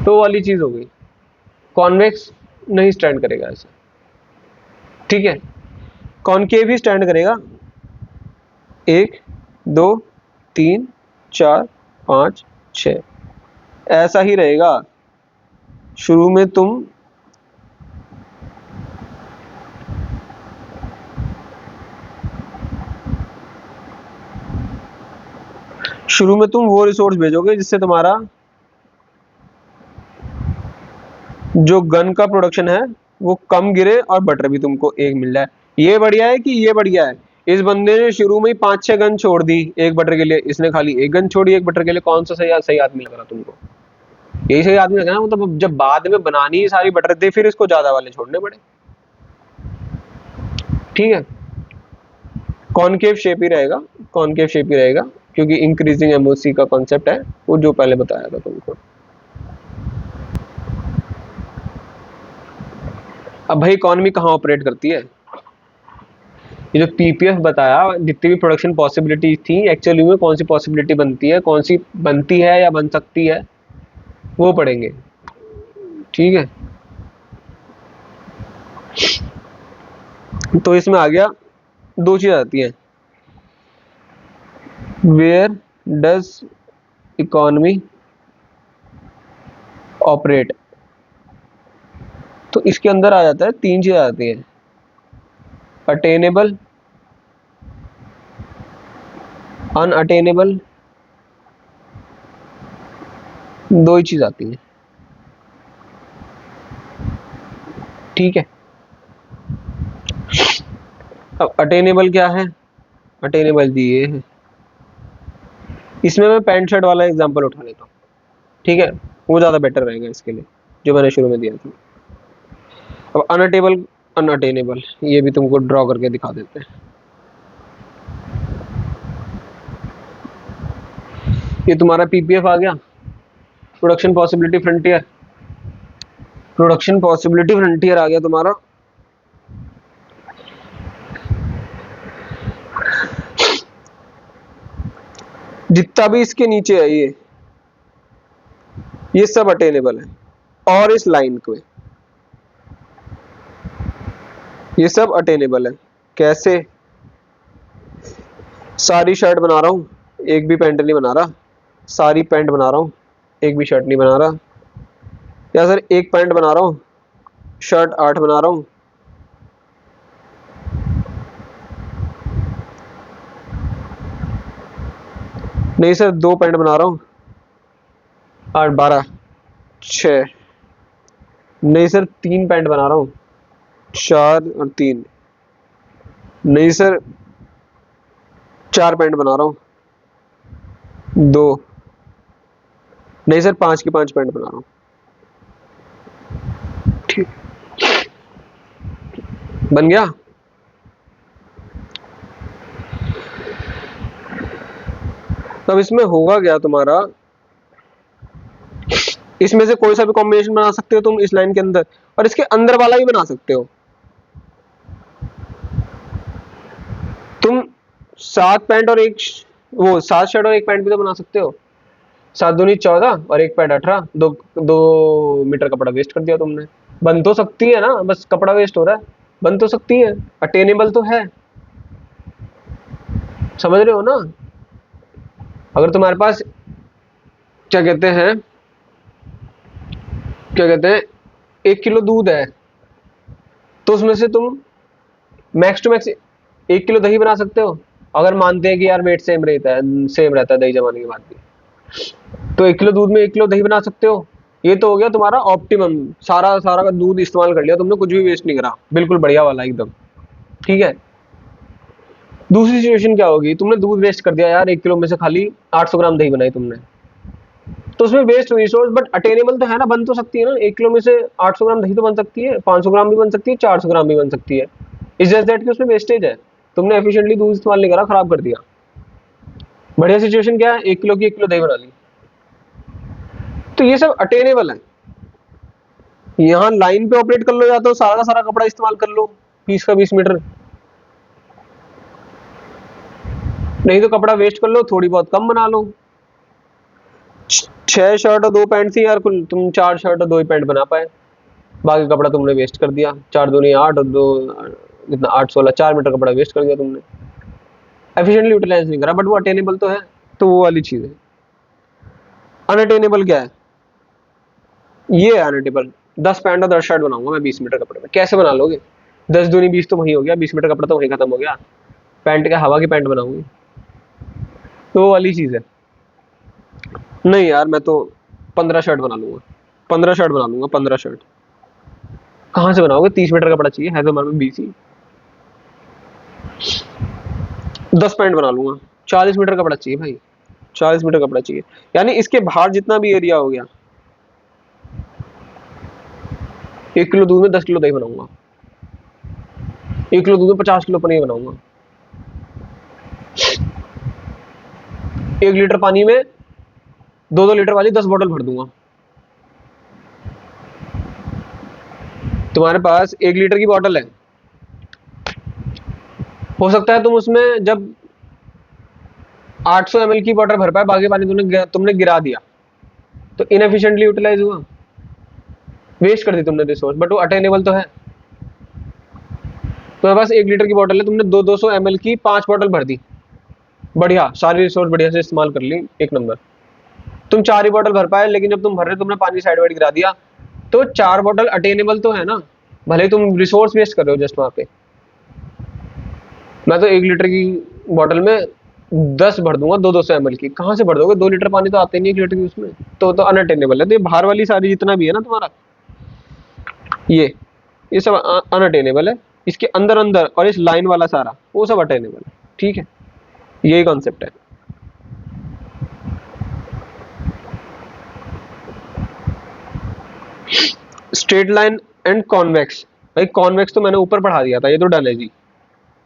तो वो वाली चीज हो गई। कॉन्वेक्स नहीं स्टैंड करेगा ऐसे, ठीक है, कॉनकेव ही स्टैंड करेगा। 1 2 3 4 5 6 ऐसा ही रहेगा। शुरू में तुम वो रिसोर्स भेजोगे जिससे तुम्हारा जो गन का प्रोडक्शन है वो कम गिरे, और बटर भी तुमको एक मिल जाए। ये बढ़िया है कि ये बढ़िया है? इस बंदे ने शुरू में ही 5-6 गन छोड़ दी एक बटर के लिए, इसने खाली एक गन छोड़ी एक बटर के लिए। कौन सा सही सही आदमी लग रहा तुमको? यही सही आदमी लग रहा है, मतलब जब बाद में बनानी ही सारी बटर थे, फिर इसको ज्यादा वाले छोड़ने पड़े। ठीक है, कॉनकेव शेप ही रहेगा, कॉनकेव शेप ही रहेगा, क्योंकि इंक्रीजिंग एमओसी का कॉन्सेप्ट है वो, जो पहले बताया था तुमको। अब भाई इकोनॉमी कहाँ ऑपरेट करती है? ये जो पीपीएफ बताया, जितनी भी प्रोडक्शन पॉसिबिलिटी थी, एक्चुअली में कौन सी पॉसिबिलिटी बनती है, कौन सी बनती है या बन सकती है, वो पढ़ेंगे। ठीक है, तो इसमें आ गया, दो चीज आती हैं, वेयर डज इकोनॉमी ऑपरेट, तो इसके अंदर आ जाता है, तीन चीजें आती हैं, अटेनेबल, अनअटेनेबल, दो ही चीज आती है। ठीक है, अब अटेनेबल क्या है? अटेनेबल जी ये है। इसमें मैं पैंट शर्ट वाला एग्जांपल उठा लेता हूँ, ठीक है, वो ज़्यादा बेटर रहेगा इसके लिए, जो मैंने शुरू में दिया था। अब अनअटेबल, अनअटेनेबल ये भी तुमको ड्रॉ करके दिखा देते हैं। ये तुम्हारा पीपीएफ आ गया, production possibility frontier. Production possibility frontier आ गया तुम्हारा। जितना भी इसके नीचे है ये सब अटेनेबल है, और इस लाइन को, ये सब अटेनेबल है। कैसे? सारी शर्ट बना रहा हूँ, एक भी पैंट नहीं बना रहा, सारी पैंट बना रहा हूँ, एक भी शर्ट नहीं बना रहा, या सर एक पैंट बना रहा हूँ, शर्ट 8 बना रहा हूँ, नहीं सर 2 पैंट बना रहा हूँ, 8 12 6, नहीं सर 3 पैंट बना रहा हूँ, 4 और 3, नहीं सर 4 पैंट बना रहा हूँ, 2, नहीं सर 5 की 5 पैंट बना रहा हूँ। ठीक, बन गया। तब इसमें होगा क्या तुम्हारा, इसमें से कोई सा भी कॉम्बिनेशन बना सकते हो तुम इस लाइन के अंदर, और इसके अंदर वाला भी बना सकते हो तुम। 7 पैंट और एक, वो 7 शर्ट और एक पैंट भी तो बना सकते हो। 7 दूनी 14 और एक पैंट 18, 2 मीटर कपड़ा वेस्ट कर दिया तुमने। बन तो सकती है ना, बस कपड़ा वेस्ट हो रहा है, बन तो सकती है, अटेनेबल तो है, समझ रहे हो ना। अगर तुम्हारे पास क्या कहते हैं 1 किलो दूध है, तो उसमें से तुम मैक्स टू मैक्स 1 किलो दही बना सकते हो, अगर मानते हैं कि यार वेट सेम रहता है दही जमाने के बाद भी, तो 1 किलो दूध में 1 किलो दही बना सकते हो। ये तो हो गया तुम्हारा ऑप्टिमम, सारा का दूध इस्तेमाल कर लिया तुमने, कुछ भी वेस्ट नहीं करा, बिल्कुल बढ़िया वाला एकदम, ठीक है। दूसरी सिचुएशन क्या होगी, तुमने दूध वेस्ट कर दिया यार, 1 किलो में से खाली 800 ग्राम दही बनाई तुमने, तो उसमें वेस्ट रिसोर्स, बट अटेनेबल तो है ना, बन तो सकती है ना। 1 किलो में से 800 ग्राम दही तो बन सकती है, 500 ग्राम भी बन सकती है, 400 ग्राम भी बन सकती है। इज जस्ट दैट कि उसमें वेस्टेज है, तुमने एफिशिएंटली दूध इस्तेमाल नहीं करा, खराब कर दिया। बढ़िया सिचुएशन क्या है, 1 किलो की 1 किलो दही बना ली, तो ये सब अटेनेबल है। यहाँ लाइन पे ऑपरेट कर लो, या तो सारा का सारा कपड़ा इस्तेमाल कर लो 20 का 20 मीटर, नहीं तो कपड़ा वेस्ट कर लो, थोड़ी बहुत कम बना लो। 6 शर्ट और 2 पैंट थी यार, कुल तुम 4 शर्ट और 2 ही पैंट बना पाए, बाकी कपड़ा तुमने वेस्ट कर दिया। 4 दूनी 8 और 2 कितना 8 16, 4 मीटर कपड़ा वेस्ट कर दिया तुमने, एफिशिएंटली यूटिलाइज नहीं करा, बट वो अटेनेबल तो है। तो वो वाली चीज है। अनअटेनेबल क्या है, ये है अनअटेनेबल। 10 पैंट और 10 शर्ट बनाऊंगा मैं 20 मीटर कपड़े में, कैसे बना लोगे? 10 दूनी 20 तो वही हो गया, 20 मीटर कपड़ा तो वही खत्म हो गया। पैंट क्या हवा की पैंट बनाऊंगी, तो वो वाली चीज है। नहीं यार मैं तो 15 शर्ट बना लूंगा, 15 शर्ट बना लूंगा, 15 शर्ट। कहाँ से बनाओगे, 30 मीटर कपड़ा चाहिए, है तो हमारे में 20 ही। 10 पैंट बना लूंगा, 40 मीटर कपड़ा चाहिए भाई, 40 मीटर कपड़ा चाहिए, यानी इसके बाहर जितना भी एरिया हो गया। 1 किलो दूध में 10 किलो दही बनाऊंगा, 1 किलो दूध में 50 किलो पनीर बनाऊंगा, 1 लीटर पानी में 2-2 लीटर वाली 10 बोतल भर दूंगा। तुम्हारे पास 1 लीटर की बोतल है, हो सकता है तुम उसमें जब 800 ml की बोतल भर पाए, बाकी पानी तुमने गिरा दिया, तो इनएफिशिएंटली यूटिलाइज हुआ, वेस्ट कर दी तुमने रिसोर्स, बट वो अटेनेबल तो है। तुम्हारे पास 1 लीटर की बोतल है, तुमने 200 ml की 5 बोतल भर दी, बढ़िया, सारी रिसोर्स बढ़िया से इस्तेमाल कर ली, एक नंबर। तुम 4 ही बोतल भर पाए, लेकिन जब तुम भर रहे तुमने पानी साइड वाइड गिरा दिया, तो 4 बोतल अटेनेबल तो है ना, भले तुम रिसोर्स वेस्ट कर रहे हो जस्ट वहां पे। मैं तो 1 लीटर की बोतल में 10 भर दूंगा, 200 ml की, कहाँ से भर दोगे, 2 लीटर पानी तो आते नहीं 1 लीटर की उसमें, तो अनअटेनेबल है। तो ये बाहर वाली सारी जितना भी है ना तुम्हारा, ये सब अनअटेनेबल है। इसके अंदर अंदर और इस लाइन वाला सारा वो सब अटेनेबल है। ठीक है, यही कॉन्सेप्ट है। Straight line and convex. भाई कॉन्वेक्स तो मैंने ऊपर पढ़ा दिया था, ये तो डन है जी,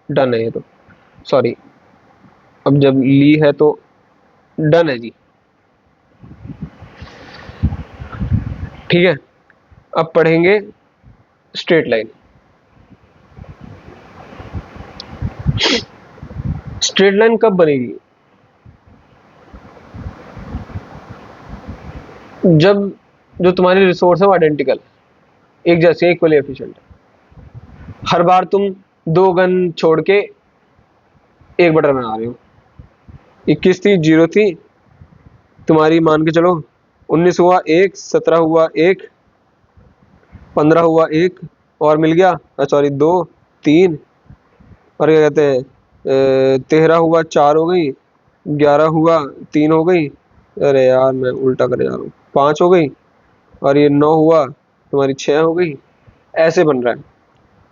डन है ये तो, सॉरी, अब जब ली है तो डन है जी। ठीक है, अब पढ़ेंगे स्ट्रेट लाइन। स्ट्रेट लाइन कब बनेगी? जब जो तुम्हारी रिसोर्स है वो आइडेंटिकल, एक जैसे, इक्वली एफिशिएंट है। हर बार तुम 2 गन छोड़ के एक बटन बना रहे हो। 21 थी, 0 थी तुम्हारी, मान के चलो 19 हुआ 1, 17 हुआ 1, 15 हुआ 1 और मिल गया, सॉरी 2, 3 और क्या कहते हैं 13 हुआ 4 हो गई, 11 हुआ 3 हो गई, अरे यार मैं उल्टा करे जा रहा हूँ, 5 हो गई और ये 9 हुआ तुम्हारी 6 हो गई, ऐसे बन रहा है।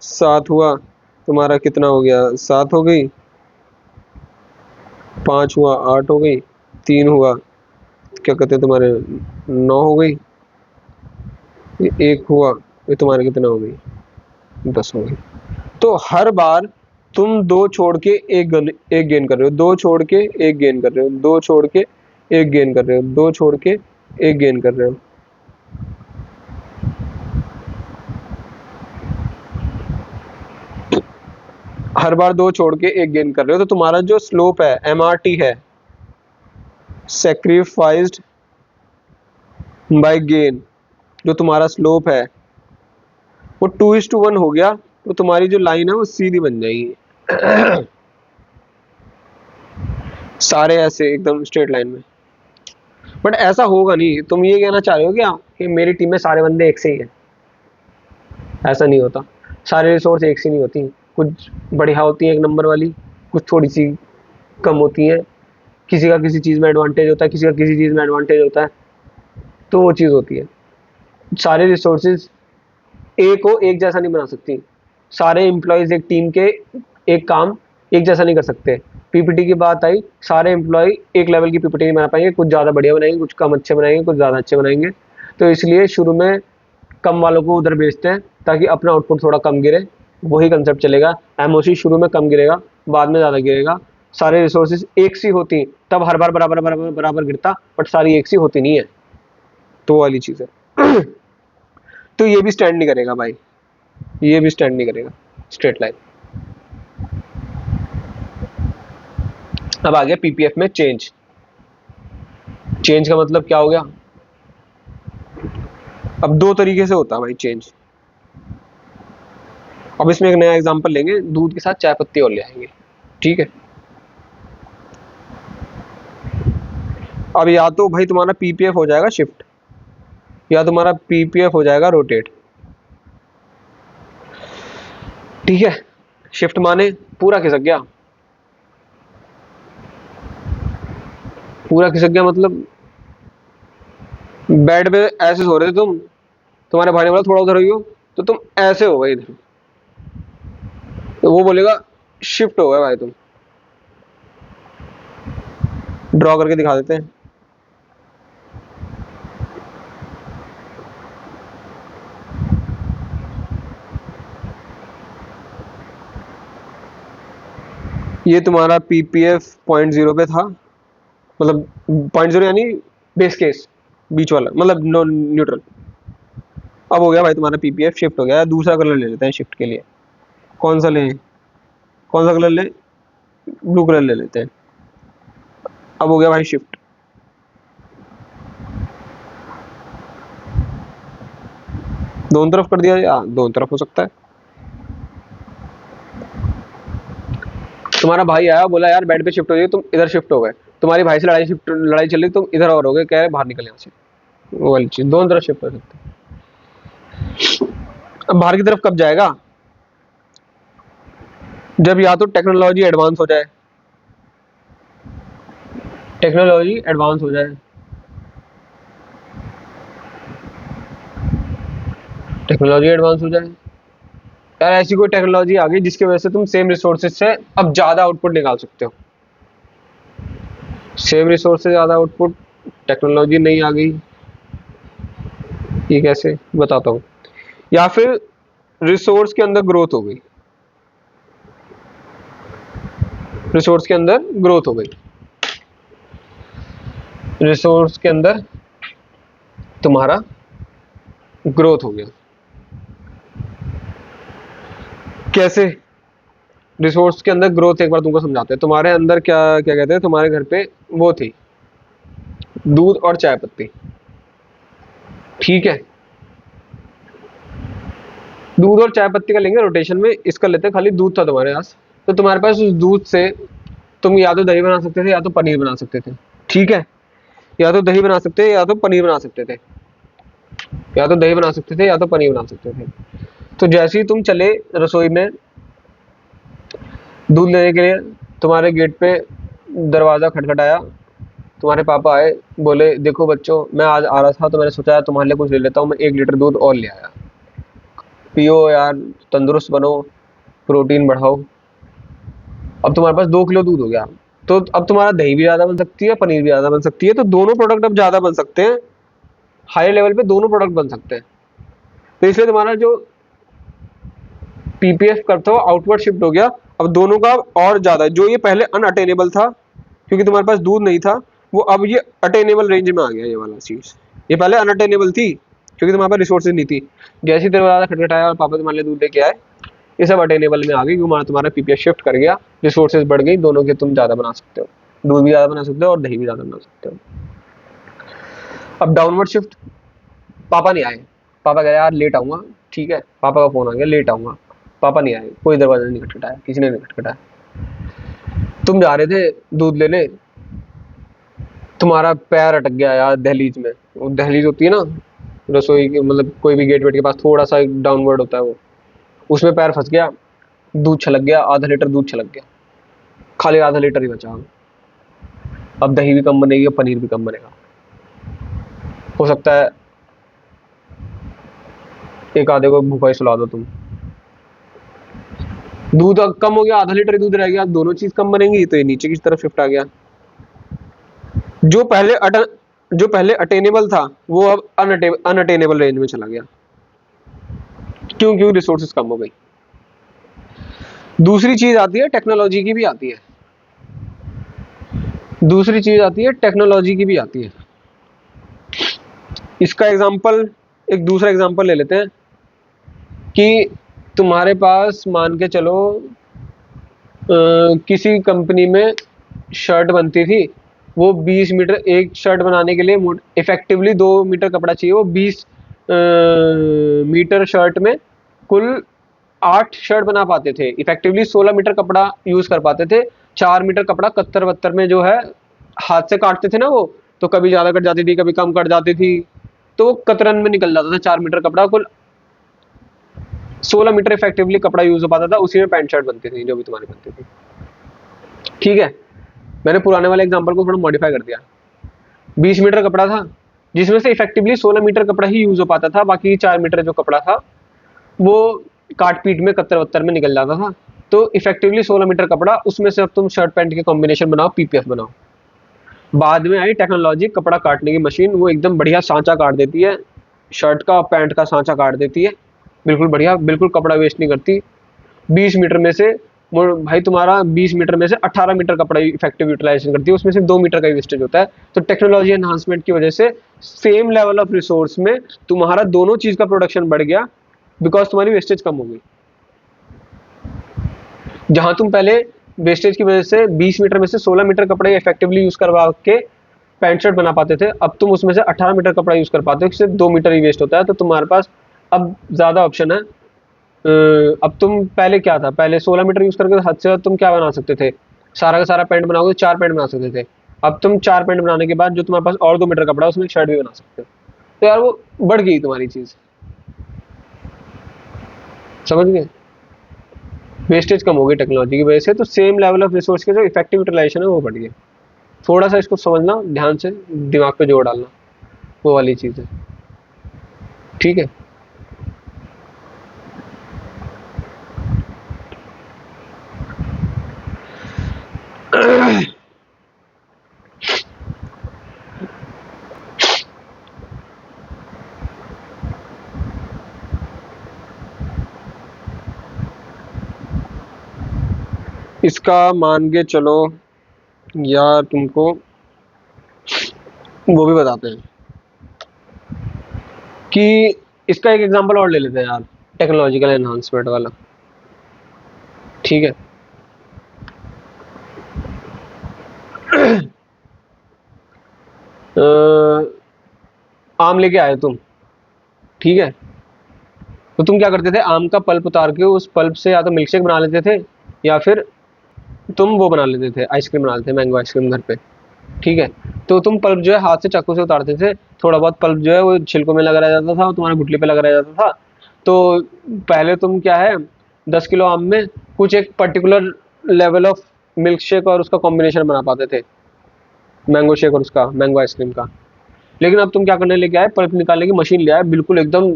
7 हुआ तुम्हारा, कितना हो गया, 7 हो गई, 5 हुआ 8 हो गई, 3 हुआ क्या कहते हैं तुम्हारे 9 हो गई, ये 1 हुआ, ये तुम्हारे कितना हो गई, 10 हो गई। तो हर बार तुम 2 छोड़ के एक गेन कर रहे हो, 2 छोड़ के एक गेन कर रहे हो, 2 छोड़ के एक गेन कर रहे हो, 2 छोड़ के एक गेन कर रहे हो। हर बार 2 छोड़ के एक गेन कर रहे हो, तो तुम्हारा जो स्लोप है MRT है, सैक्रिफाइस्ड बाय गेन, जो तुम्हारा स्लोप है वो 2:1 हो गया, तो तुम्हारी जो लाइन है वो सीधी बन जाएगी। सारे ऐसे एकदम स्ट्रेट लाइन में। बट ऐसा होगा नहीं, तुम ये कहना चाह रहे हो क्या कि मेरी टीम में सारे बंदे एक से ही हैं? ऐसा नहीं होता, सारे रिसोर्स एक से नहीं होती, कुछ बढ़िया होती है एक नंबर वाली, कुछ थोड़ी सी कम होती है, किसी का किसी चीज़ में एडवांटेज होता है, किसी का किसी चीज़ में एडवांटेज होता है, तो वो चीज़ होती है। सारे रिसोर्सेज ए को एक जैसा नहीं बना सकती, सारे एम्प्लॉयज एक टीम के एक काम एक जैसा नहीं कर सकते। पीपीटी की बात आई, सारे एम्प्लॉय एक लेवल की पीपीटी नहीं बना पाएंगे, कुछ ज़्यादा बढ़िया बनाएंगे, कुछ कम अच्छे बनाएंगे, कुछ ज़्यादा अच्छे बनाएंगे। तो इसलिए शुरू में कम वालों को उधर भेजते हैं ताकि अपना आउटपुट थोड़ा कम गिरे, वही कंसेप्ट चलेगा। एमओसी शुरू में कम गिरेगा, बाद में ज़्यादा गिरेगा। सारे रिसोर्सेज एक सी होती तब हर बार बराबर बराबर बराबर गिरता, बट सारी एक सी होती नहीं है, तो वो वाली चीज़ है। तो ये भी स्टैंड नहीं करेगा भाई, ये भी स्टैंड नहीं करेगा स्ट्रेट लाइन। अब आ गया पीपीएफ में चेंज। चेंज का मतलब क्या हो गया? अब 2 तरीके से होता है भाई चेंज। अब इसमें एक नया एग्जांपल लेंगे, दूध के साथ चाय पत्ती और ले आएंगे। ठीक है, अब या तो भाई तुम्हारा पीपीएफ हो जाएगा शिफ्ट, या तुम्हारा पीपीएफ हो जाएगा रोटेट। ठीक है, शिफ्ट माने पूरा खिसक गया, पूरा खिसक गया मतलब बेड पे ऐसे सो रहे थे तुम, तुम्हारे भाई ने बोला थोड़ा उधर हो, तो तुम ऐसे हो गए इधर, तो वो बोलेगा शिफ्ट हो गए भाई तुम। ड्रॉ करके दिखा देते हैं। ये तुम्हारा पीपीएफ 0.0 पे था, मतलब 0.0 यानी बेस केस, बीच वाला मतलब नॉन न्यूट्रल। अब हो गया भाई तुम्हारा पीपीएफ शिफ्ट हो गया। दूसरा कलर ले लेते हैं शिफ्ट के लिए, कौन सा लें, कौन सा कलर लें, ब्लू कलर ले लेते हैं। अब हो गया भाई शिफ्ट। दोनों तरफ कर दिया, या दोनों तरफ हो सकता है। तुम्हारा भाई आया, बोला यार बेड पे शिफ्ट हो गई, तुम इधर शिफ्ट हो गए, तुम्हारी भाई से लड़ाई चल रही, तुम इधर और हो गए, कह रहे बाहर निकल यहाँ से, वो वाली चीज। दोनों तरफ शिफ्ट हो सकते हैं। अब बाहर की तरफ कब जाएगा? जब या तो टेक्नोलॉजी एडवांस हो जाए, टेक्नोलॉजी एडवांस हो जाए, टेक्नोलॉजी एडवांस हो जाए, यार ऐसी कोई टेक्नोलॉजी आ गई जिसकी वजह से तुम सेम रिसोर्सेज से अब ज्यादा आउटपुट निकाल सकते हो। सेम रिसोर्स से ज्यादा आउटपुट, टेक्नोलॉजी नहीं आ गई, ये कैसे बताता हूँ। या फिर रिसोर्स के अंदर ग्रोथ हो गई, रिसोर्स के अंदर ग्रोथ हो गई, रिसोर्स के अंदर तुम्हारा ग्रोथ हो गया। कैसे रिसोर्स के अंदर ग्रोथ, एक बार तुमको समझाते हैं। तुम्हारे अंदर क्या क्या कहते हैं, तुम्हारे घर पे वो थी दूध और चाय पत्ती, ठीक है। दूध और चाय पत्ती का लेंगे रोटेशन में, इसका लेते हैं खाली दूध था तुम्हारे पास, तो तुम्हारे पास उस दूध से तुम या तो दही बना सकते थे या तो पनीर बना सकते थे, ठीक है। या तो दही बना सकते थे या तो पनीर बना सकते थे, या तो दही बना सकते थे या तो पनीर बना सकते थे। तो जैसे ही तुम चले रसोई में दूध लेने के लिए, तुम्हारे गेट पे दरवाज़ा खटखटाया, तुम्हारे पापा आए, बोले देखो बच्चों मैं आज आ रहा था तो मैंने सोचा तुम्हारे लिए कुछ ले लेता हूँ, मैं 1 लीटर दूध और ले आया, पियो यार, तंदुरुस्त बनो, प्रोटीन बढ़ाओ। अब तुम्हारे पास 2 किलो दूध हो गया, तो अब तुम्हारा दही भी ज़्यादा बन सकती है, पनीर भी ज़्यादा बन सकती है, तो दोनों प्रोडक्ट अब ज़्यादा बन सकते हैं, हाई लेवल पे दोनों प्रोडक्ट बन सकते हैं। तो इसलिए तुम्हारा जो पीपीएफ करता हो आउटवर्ड शिफ्ट हो गया, अब दोनों का और ज़्यादा, जो ये पहले अनअटेनेबल था क्योंकि तुम्हारे पास दूध नहीं था, वो अब ये अटेनेबल रेंज में आ गया, ये वाला चीज़। ये पहले अनअटेनेबल थी क्योंकि तुम्हारे पास रिसोर्सेज नहीं थी, जैसे ही दरवाजा खटखटाया और पापा तुम्हारे लिए दूध लेके आए, ये सब अटेनेबल में आ गई, क्योंकि तुम्हारा पीपीएफ शिफ्ट कर गया, रिसोर्सेज बढ़ गई, दोनों के तुम ज़्यादा बना सकते हो, दूध भी ज़्यादा बना सकते हो और दही भी ज़्यादा बना सकते हो। अब डाउनवर्ड शिफ्ट, पापा नहीं आए, पापा कह रहे यार लेट आऊँगा, ठीक है, पापा का फ़ोन आ गया लेट आऊँगा, पापा नहीं आए, कोई दरवाजा नहीं खटखटाया, किसी ने नहीं खटखटाया, तुम जा रहे थे दूध लेने, तुम्हारा पैर अटक गया यार दहलीज में, वो दहलीज होती है ना रसोई की, मतलब कोई भी गेट वेट के पास थोड़ा सा डाउनवर्ड होता है वो, उसमें पैर फंस गया, दूध छलक गया, आधा लीटर दूध छलक गया, खाली आधा लीटर ही बचा। अब दही भी कम बनेगी, पनीर भी कम बनेगा, हो सकता है एक आधे को भूखा ही सुला दो तुम। दूध अब कम हो गया, आधा लीटर दूध रह गया, दोनों चीज कम बनेंगी, तो ये नीचे की तरफ शिफ्ट आ गया। जो पहले जो पहले अटेनेबल था वो अब अनअटेनेबल रेंज में चला गया, क्यों रिसोर्सेज कम हो गई। दूसरी चीज आती है टेक्नोलॉजी की भी आती है, दूसरी चीज आती है टेक्नोलॉजी की भी आती है। इसका एग्जांपल, एक दूसरा एग्जांपल ले लेते हैं कि तुम्हारे पास मान के चलो किसी कंपनी में शर्ट बनती थी, वो 20 मीटर, एक शर्ट बनाने के लिए इफेक्टिवली 2 मीटर कपड़ा चाहिए, वो 20 मीटर शर्ट में कुल 8 शर्ट बना पाते थे, इफेक्टिवली 16 मीटर कपड़ा यूज कर पाते थे। 4 मीटर कपड़ा कत्तर बत्तर में जो है हाथ से काटते थे ना वो, तो कभी ज्यादा कट जाती थी कभी कम कट जाती थी, तो कतरन में निकल जाता था 4 मीटर कपड़ा, कुल 16 मीटर इफेक्टिवली कपड़ा यूज हो पाता था, उसी में पैंट शर्ट बनती थी जो भी तुम्हारी बनती थी, ठीक है। मैंने पुराने वाले एग्जांपल को थोड़ा मॉडिफाई कर दिया, 20 मीटर कपड़ा था जिसमें से इफेक्टिवली 16 मीटर कपड़ा ही यूज हो पाता था, बाकी 4 मीटर जो कपड़ा था वो काट पीट में कत्तर वत्तर में निकल जाता था, तो इफेक्टिवली 16 मीटर कपड़ा, उसमें से अब तुम शर्ट पैंट के कॉम्बिनेशन बनाओ, पीपीएफ बनाओ। बाद में आई टेक्नोलॉजी, कपड़ा काटने की मशीन, वो एकदम बढ़िया सांचा काट देती है, शर्ट का पैंट का सांचा काट देती है, बिल्कुल बढ़िया, बिल्कुल कपड़ा वेस्ट नहीं करती। 20 मीटर में से भाई तुम्हारा 20 मीटर में से 18 मीटर कपड़ा इफेक्टिव यूटिलाइजेशन करती है, उसमें सिर्फ 2 मीटर का वेस्टेज होता है। तो टेक्नोलॉजी एनहांसमेंट की वजह से सेम लेवल ऑफ रिसोर्स में तुम्हारा दोनों चीज का प्रोडक्शन बढ़ गया, बिकॉज तुम्हारी वेस्टेज कम हो गई। जहां तुम पहले वेस्टेज की वजह से 20 मीटर में से 16 मीटर कपड़े इफेक्टिवली यूज करवा के पैंट शर्ट बना पाते थे, अब तुम उसमें से 18 मीटर कपड़ा यूज कर पाते हो, सिर्फ 2 मीटर ही वेस्ट होता है, तो तुम्हारे पास अब ज्यादा ऑप्शन है। अब तुम पहले क्या था, पहले 16 मीटर यूज करके हद से तुम क्या बना सकते थे, सारा का सारा पैंट बनाओगे 4 पैंट बना सकते थे, अब तुम 4 पैंट बनाने के बाद जो तुम्हारे पास और 2 मीटर कपड़ा है उसमें एक शर्ट भी बना सकते हो, तो यार वो बढ़ गई तुम्हारी चीज, समझ गए। वेस्टेज कम हो गई टेक्नोलॉजी की वजह से, तो सेम लेवल ऑफ रिसोर्स के जो इफेक्टिव यूटिलाइजेशन है वो बढ़ गई। थोड़ा सा इसको समझना ध्यान से, दिमाग पे जोर डालना, वो वाली चीज है, ठीक है। इसका मान के चलो यार, तुमको वो भी बताते हैं कि इसका एक एग्जांपल और ले लेते हैं यार, टेक्नोलॉजिकल एनहांसमेंट वाला। ठीक है, आम लेके आए तुम, ठीक है, तो तुम क्या करते थे, आम का पल्प उतार के उस पल्प से या तो मिल्क शेक बना लेते थे, या फिर तुम वो बना लेते थे, आइसक्रीम बना लेते थे, मैंगो आइसक्रीम घर पे। ठीक है, तो तुम पल्प जो है हाथ से चाकू से उतारते थे, थोड़ा बहुत पल्प जो है वो छिलकों में लगा रह जाता था, तुम्हारे गुटली पे लगा रह जाता था। तो पहले तुम क्या है, 10 किलो आम में कुछ एक particular level of milk shake और उसका कॉम्बिनेशन बना पाते थे, मैंगो शेक और उसका मैंगो आइसक्रीम का। लेकिन अब तुम क्या करने लेके आए, पल्प निकालने की मशीन ले आए, बिल्कुल एकदम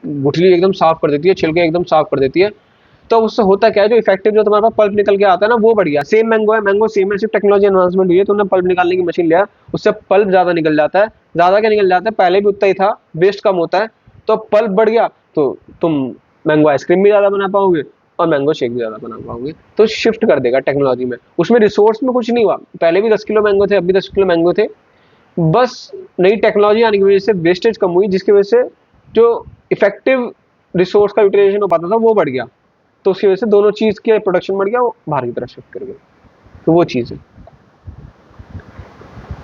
गुठली एकदम साफ कर देती है, छिलके एकदम साफ कर देती है। तो उससे होता क्या है, जो इफेक्टिव जो तुम्हारे पास पल्प निकल के आता है ना, वो बढ़ गया। सेम मैंगो है, मैंगो सेम है, सिर्फ टेक्नोलॉजी एडवांसमेंट हुई है, तुमने पल्प निकालने की मशीन लिया, उससे पल्प ज्यादा निकल जाता है। ज्यादा क्या निकल जाता है, पहले भी उतना ही था, वेस्ट कम होता है, तो पल्प बढ़ गया, तो तुम मैंगो आइसक्रीम भी ज्यादा बना पाओगे और मैंगो शेक भी ज्यादा बना पाओगे। तो शिफ्ट कर देगा टेक्नोलॉजी में, उसमें रिसोर्स में कुछ नहीं हुआ, पहले भी 10 किलो मैंगो थे, अभी 10 किलो मैंगो थे, बस नई टेक्नोलॉजी आने की वजह से वेस्टेज कम हुई, जिसकी वजह से जो इफेक्टिव रिसोर्स का यूटिलाइजेशन हो पाता था वो बढ़ गया। तो उसकी वजह से दोनों चीज के प्रोडक्शन बढ़ गया, वो बाहर की तरफ शिफ्ट कर गया। तो वो चीज है,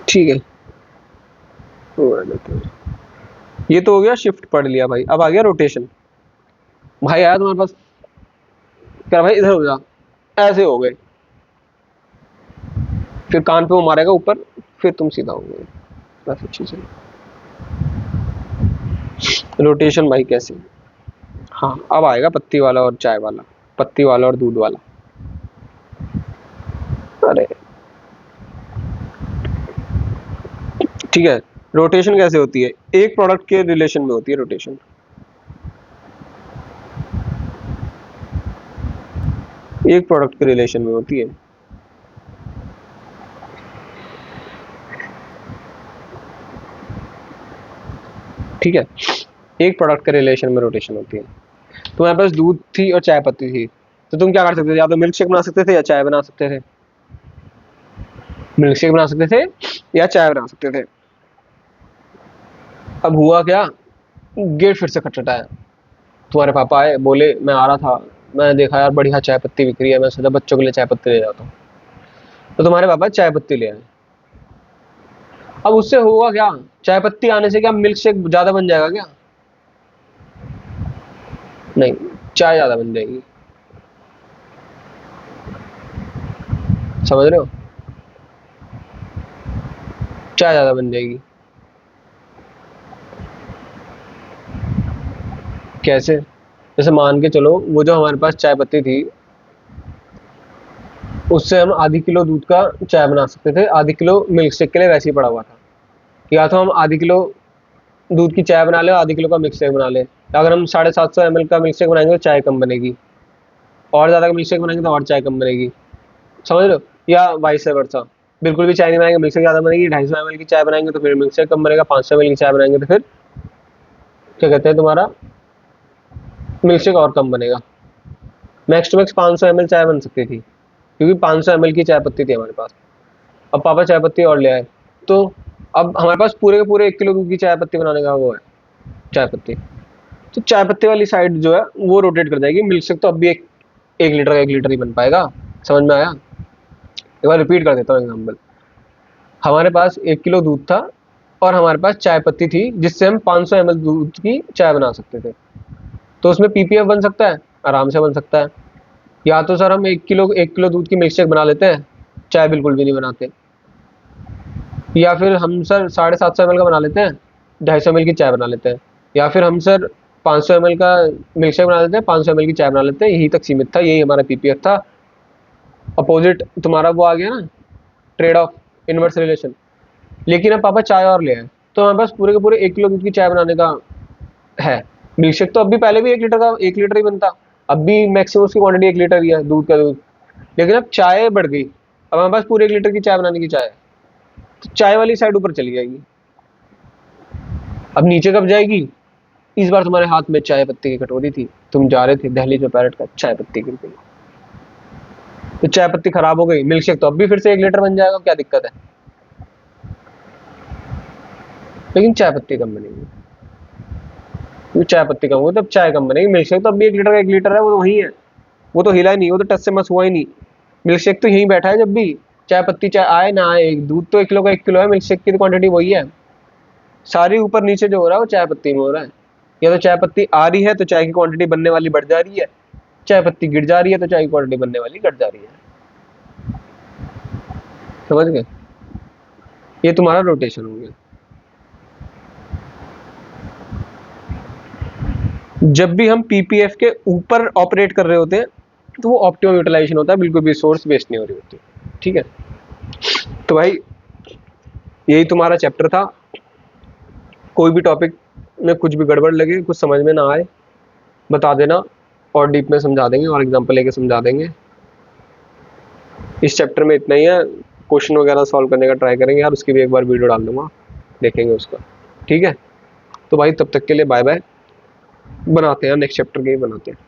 ठीक है। ये तो हो गया शिफ्ट, पढ़ लिया भाई। अब आ गया रोटेशन। भाई आया तुम्हारे पास, कर भाई इधर हो जा, ऐसे हो गए, फिर कान पे वो मारेगा ऊपर, फिर तुम सीधा हो गए। काफी चीज है रोटेशन भाई, कैसे। हाँ, अब आएगा पत्ती वाला और चाय वाला, पत्ती वाला और दूध वाला। अरे ठीक है, रोटेशन कैसे होती है, एक प्रोडक्ट के रिलेशन में होती है रोटेशन। एक प्रोडक्ट के रिलेशन में होती है। ठीक है, एक प्रोडक्ट के रिलेशन में रोटेशन होती है। तुम्हारे पास दूध थी और चाय पत्ती थी, तो तुम क्या कर सकते थे, या तो मिल्क शेक बना सकते थे या चाय बना सकते थे। मिल्क शेक बना सकते थे या चाय बना सकते थे। अब हुआ क्या, गेट फिर से खटखटाया, तुम्हारे पापा आए, बोले मैं आ रहा था, मैंने देखा यार बढ़िया चाय पत्ती बिक रही है, मैं सोचा बच्चों के लिए चाय पत्ती ले जाता हूँ। तो तुम्हारे पापा चाय पत्ती ले आए। अब उससे होगा क्या, चाय पत्ती आने से क्या मिल्क शेक ज्यादा बन जाएगा क्या, नहीं, चाय ज्यादा बन जाएगी। समझ रहे हो, चाय ज्यादा बन जाएगी। कैसे, जैसे मान के चलो, वो जो हमारे पास चाय पत्ती थी, उससे हम आधी किलो दूध का चाय बना सकते थे, आधी किलो मिल्क शेक के लिए वैसे ही पड़ा हुआ था। या तो हम आधी किलो दूध की चाय बना ले, आधी किलो का मिल्क शेक बना ले। अगर हम 750 ml का मिल्क शेक बनाएंगे तो चाय कम बनेगी, और ज्यादा का मिल्क शेक बनाएंगे तो और चाय कम बनेगी। समझ लो, या वाइस वर्सा, बिल्कुल भी चाय नहीं बनाएंगे मिल्क शेक ज्यादा बनेगी, 250 ml की चाय बनाएंगे तो फिर मिल्क शेक कम बनेगा, 500 ml की चाय बनाएंगे तो फिर क्या कहते हैं, तुम्हारा मिल्क शेक और कम बनेगा। मैक्स टू मैक्स 500 ml चाय बन सकती थी, क्योंकि 500 ml की चाय पत्ती थी हमारे पास। अब पापा चाय पत्ती और ले आए, तो अब हमारे पास पूरे के पूरे 1 किलो दूध की चाय पत्ती बनाने का वो है, चाय पत्ती। तो चाय पत्ती वाली साइड जो है वो रोटेट कर जाएगी, मिल्क शेक तो अब भी एक लीटर का 1 लीटर ही बन पाएगा। समझ में आया, एक बार रिपीट कर देता हूँ एग्जाम्पल। हमारे पास 1 किलो दूध था और हमारे पास चाय पत्ती थी, जिससे हम 500 ml दूध की चाय बना सकते थे। तो उसमें पीपीएफ बन सकता है, आराम से बन सकता है। या तो सर हम 1 किलो दूध की मिल्क शेक बना लेते हैं, चाय बिल्कुल भी नहीं बनाते। या फिर हम सर 750 ml का बना लेते हैं, 250 ml की चाय बना लेते हैं। या फिर हम सर 500 ml का मिल्क शेक बना लेते हैं, 500 ml की चाय बना लेते हैं। यही तक सीमित था, यही हमारा पीपीएफ था। अपोजिट तुम्हारा वो आ गया ना, ट्रेड ऑफ, इनवर्स रिलेशन। लेकिन अब पापा चाय और ले आए, तो हमारे पास पूरे के पूरे 1 किलो दूध की चाय बनाने का है। मिल्क शेक तो अभी पहले भी 1 लीटर का 1 लीटर ही बनता, अब भी मैक्सिमम उसकी क्वांटिटी 1 लीटर ही है, दूध का दूध। लेकिन अब चाय बढ़ गई, अब हमारे पास पूरे 1 लीटर की चाय बनाने की चाय है, तो चाय वाली साइड ऊपर चली जाएगी। अब नीचे कब जाएगी? इस बार तुम्हारे हाथ में चाय पत्ती की कटोरी थी, तुम जा रहे थे दहलीज पे बैठ कर, चाय पत्ती गिर गई, तो चाय पत्ती खराब हो गई, मिल्क शेक तो अब भी फिर से 1 लीटर बन जाएगा, क्या दिक्कत है? लेकिन चाय पत्ती कम बनेगी, क्योंकि चाय पत्ती कम होगी तब चाय कम बनेगी। मिल्क शेक तो अब भी 1 लीटर का 1 लीटर है, वो तो वही है, वो तो हिला ही नहीं, वो तो टच से मस हुआ ही नहीं। मिल्क शेक तो यहीं बैठा है जब भी, चाय पत्ती चाहे आए ना आए, दूध तो 1 किलो का 1 किलो है, मिल्क शेक की तो क्वांटिटी वही है। सारी ऊपर नीचे जो हो रहा है वो चाय पत्ती में हो रहा है। या तो चाय पत्ती आ रही है तो चाय की क्वांटिटी बनने वाली बढ़ जा रही है, चाय पत्ती गिर जा रही है तो चाय की क्वांटिटी बनने वाली घट जा रही है। समझ गए? ये तुम्हारा रोटेशन हो गया। जब भी हम पीपीएफ के ऊपर ऑपरेट कर रहे होते हैं तो वो ऑप्टिमम यूटिलाइजेशन होता है, बिल्कुल भी सोर्स वेस्ट नहीं हो रही होती। ठीक है, तो भाई यही तुम्हारा चैप्टर था। कोई भी टॉपिक में कुछ भी गड़बड़ लगे, कुछ समझ में ना आए, बता देना, और डीप में समझा देंगे और एग्जांपल लेके समझा देंगे। इस चैप्टर में इतना ही है, क्वेश्चन वगैरह सॉल्व करने का ट्राई करेंगे यार, उसकी भी एक बार वीडियो डाल दूंगा, देखेंगे उसका। ठीक है, तो भाई तब तक के लिए बाय बाय, बनाते हैं नेक्स्ट चैप्टर के ही बनाते हैं।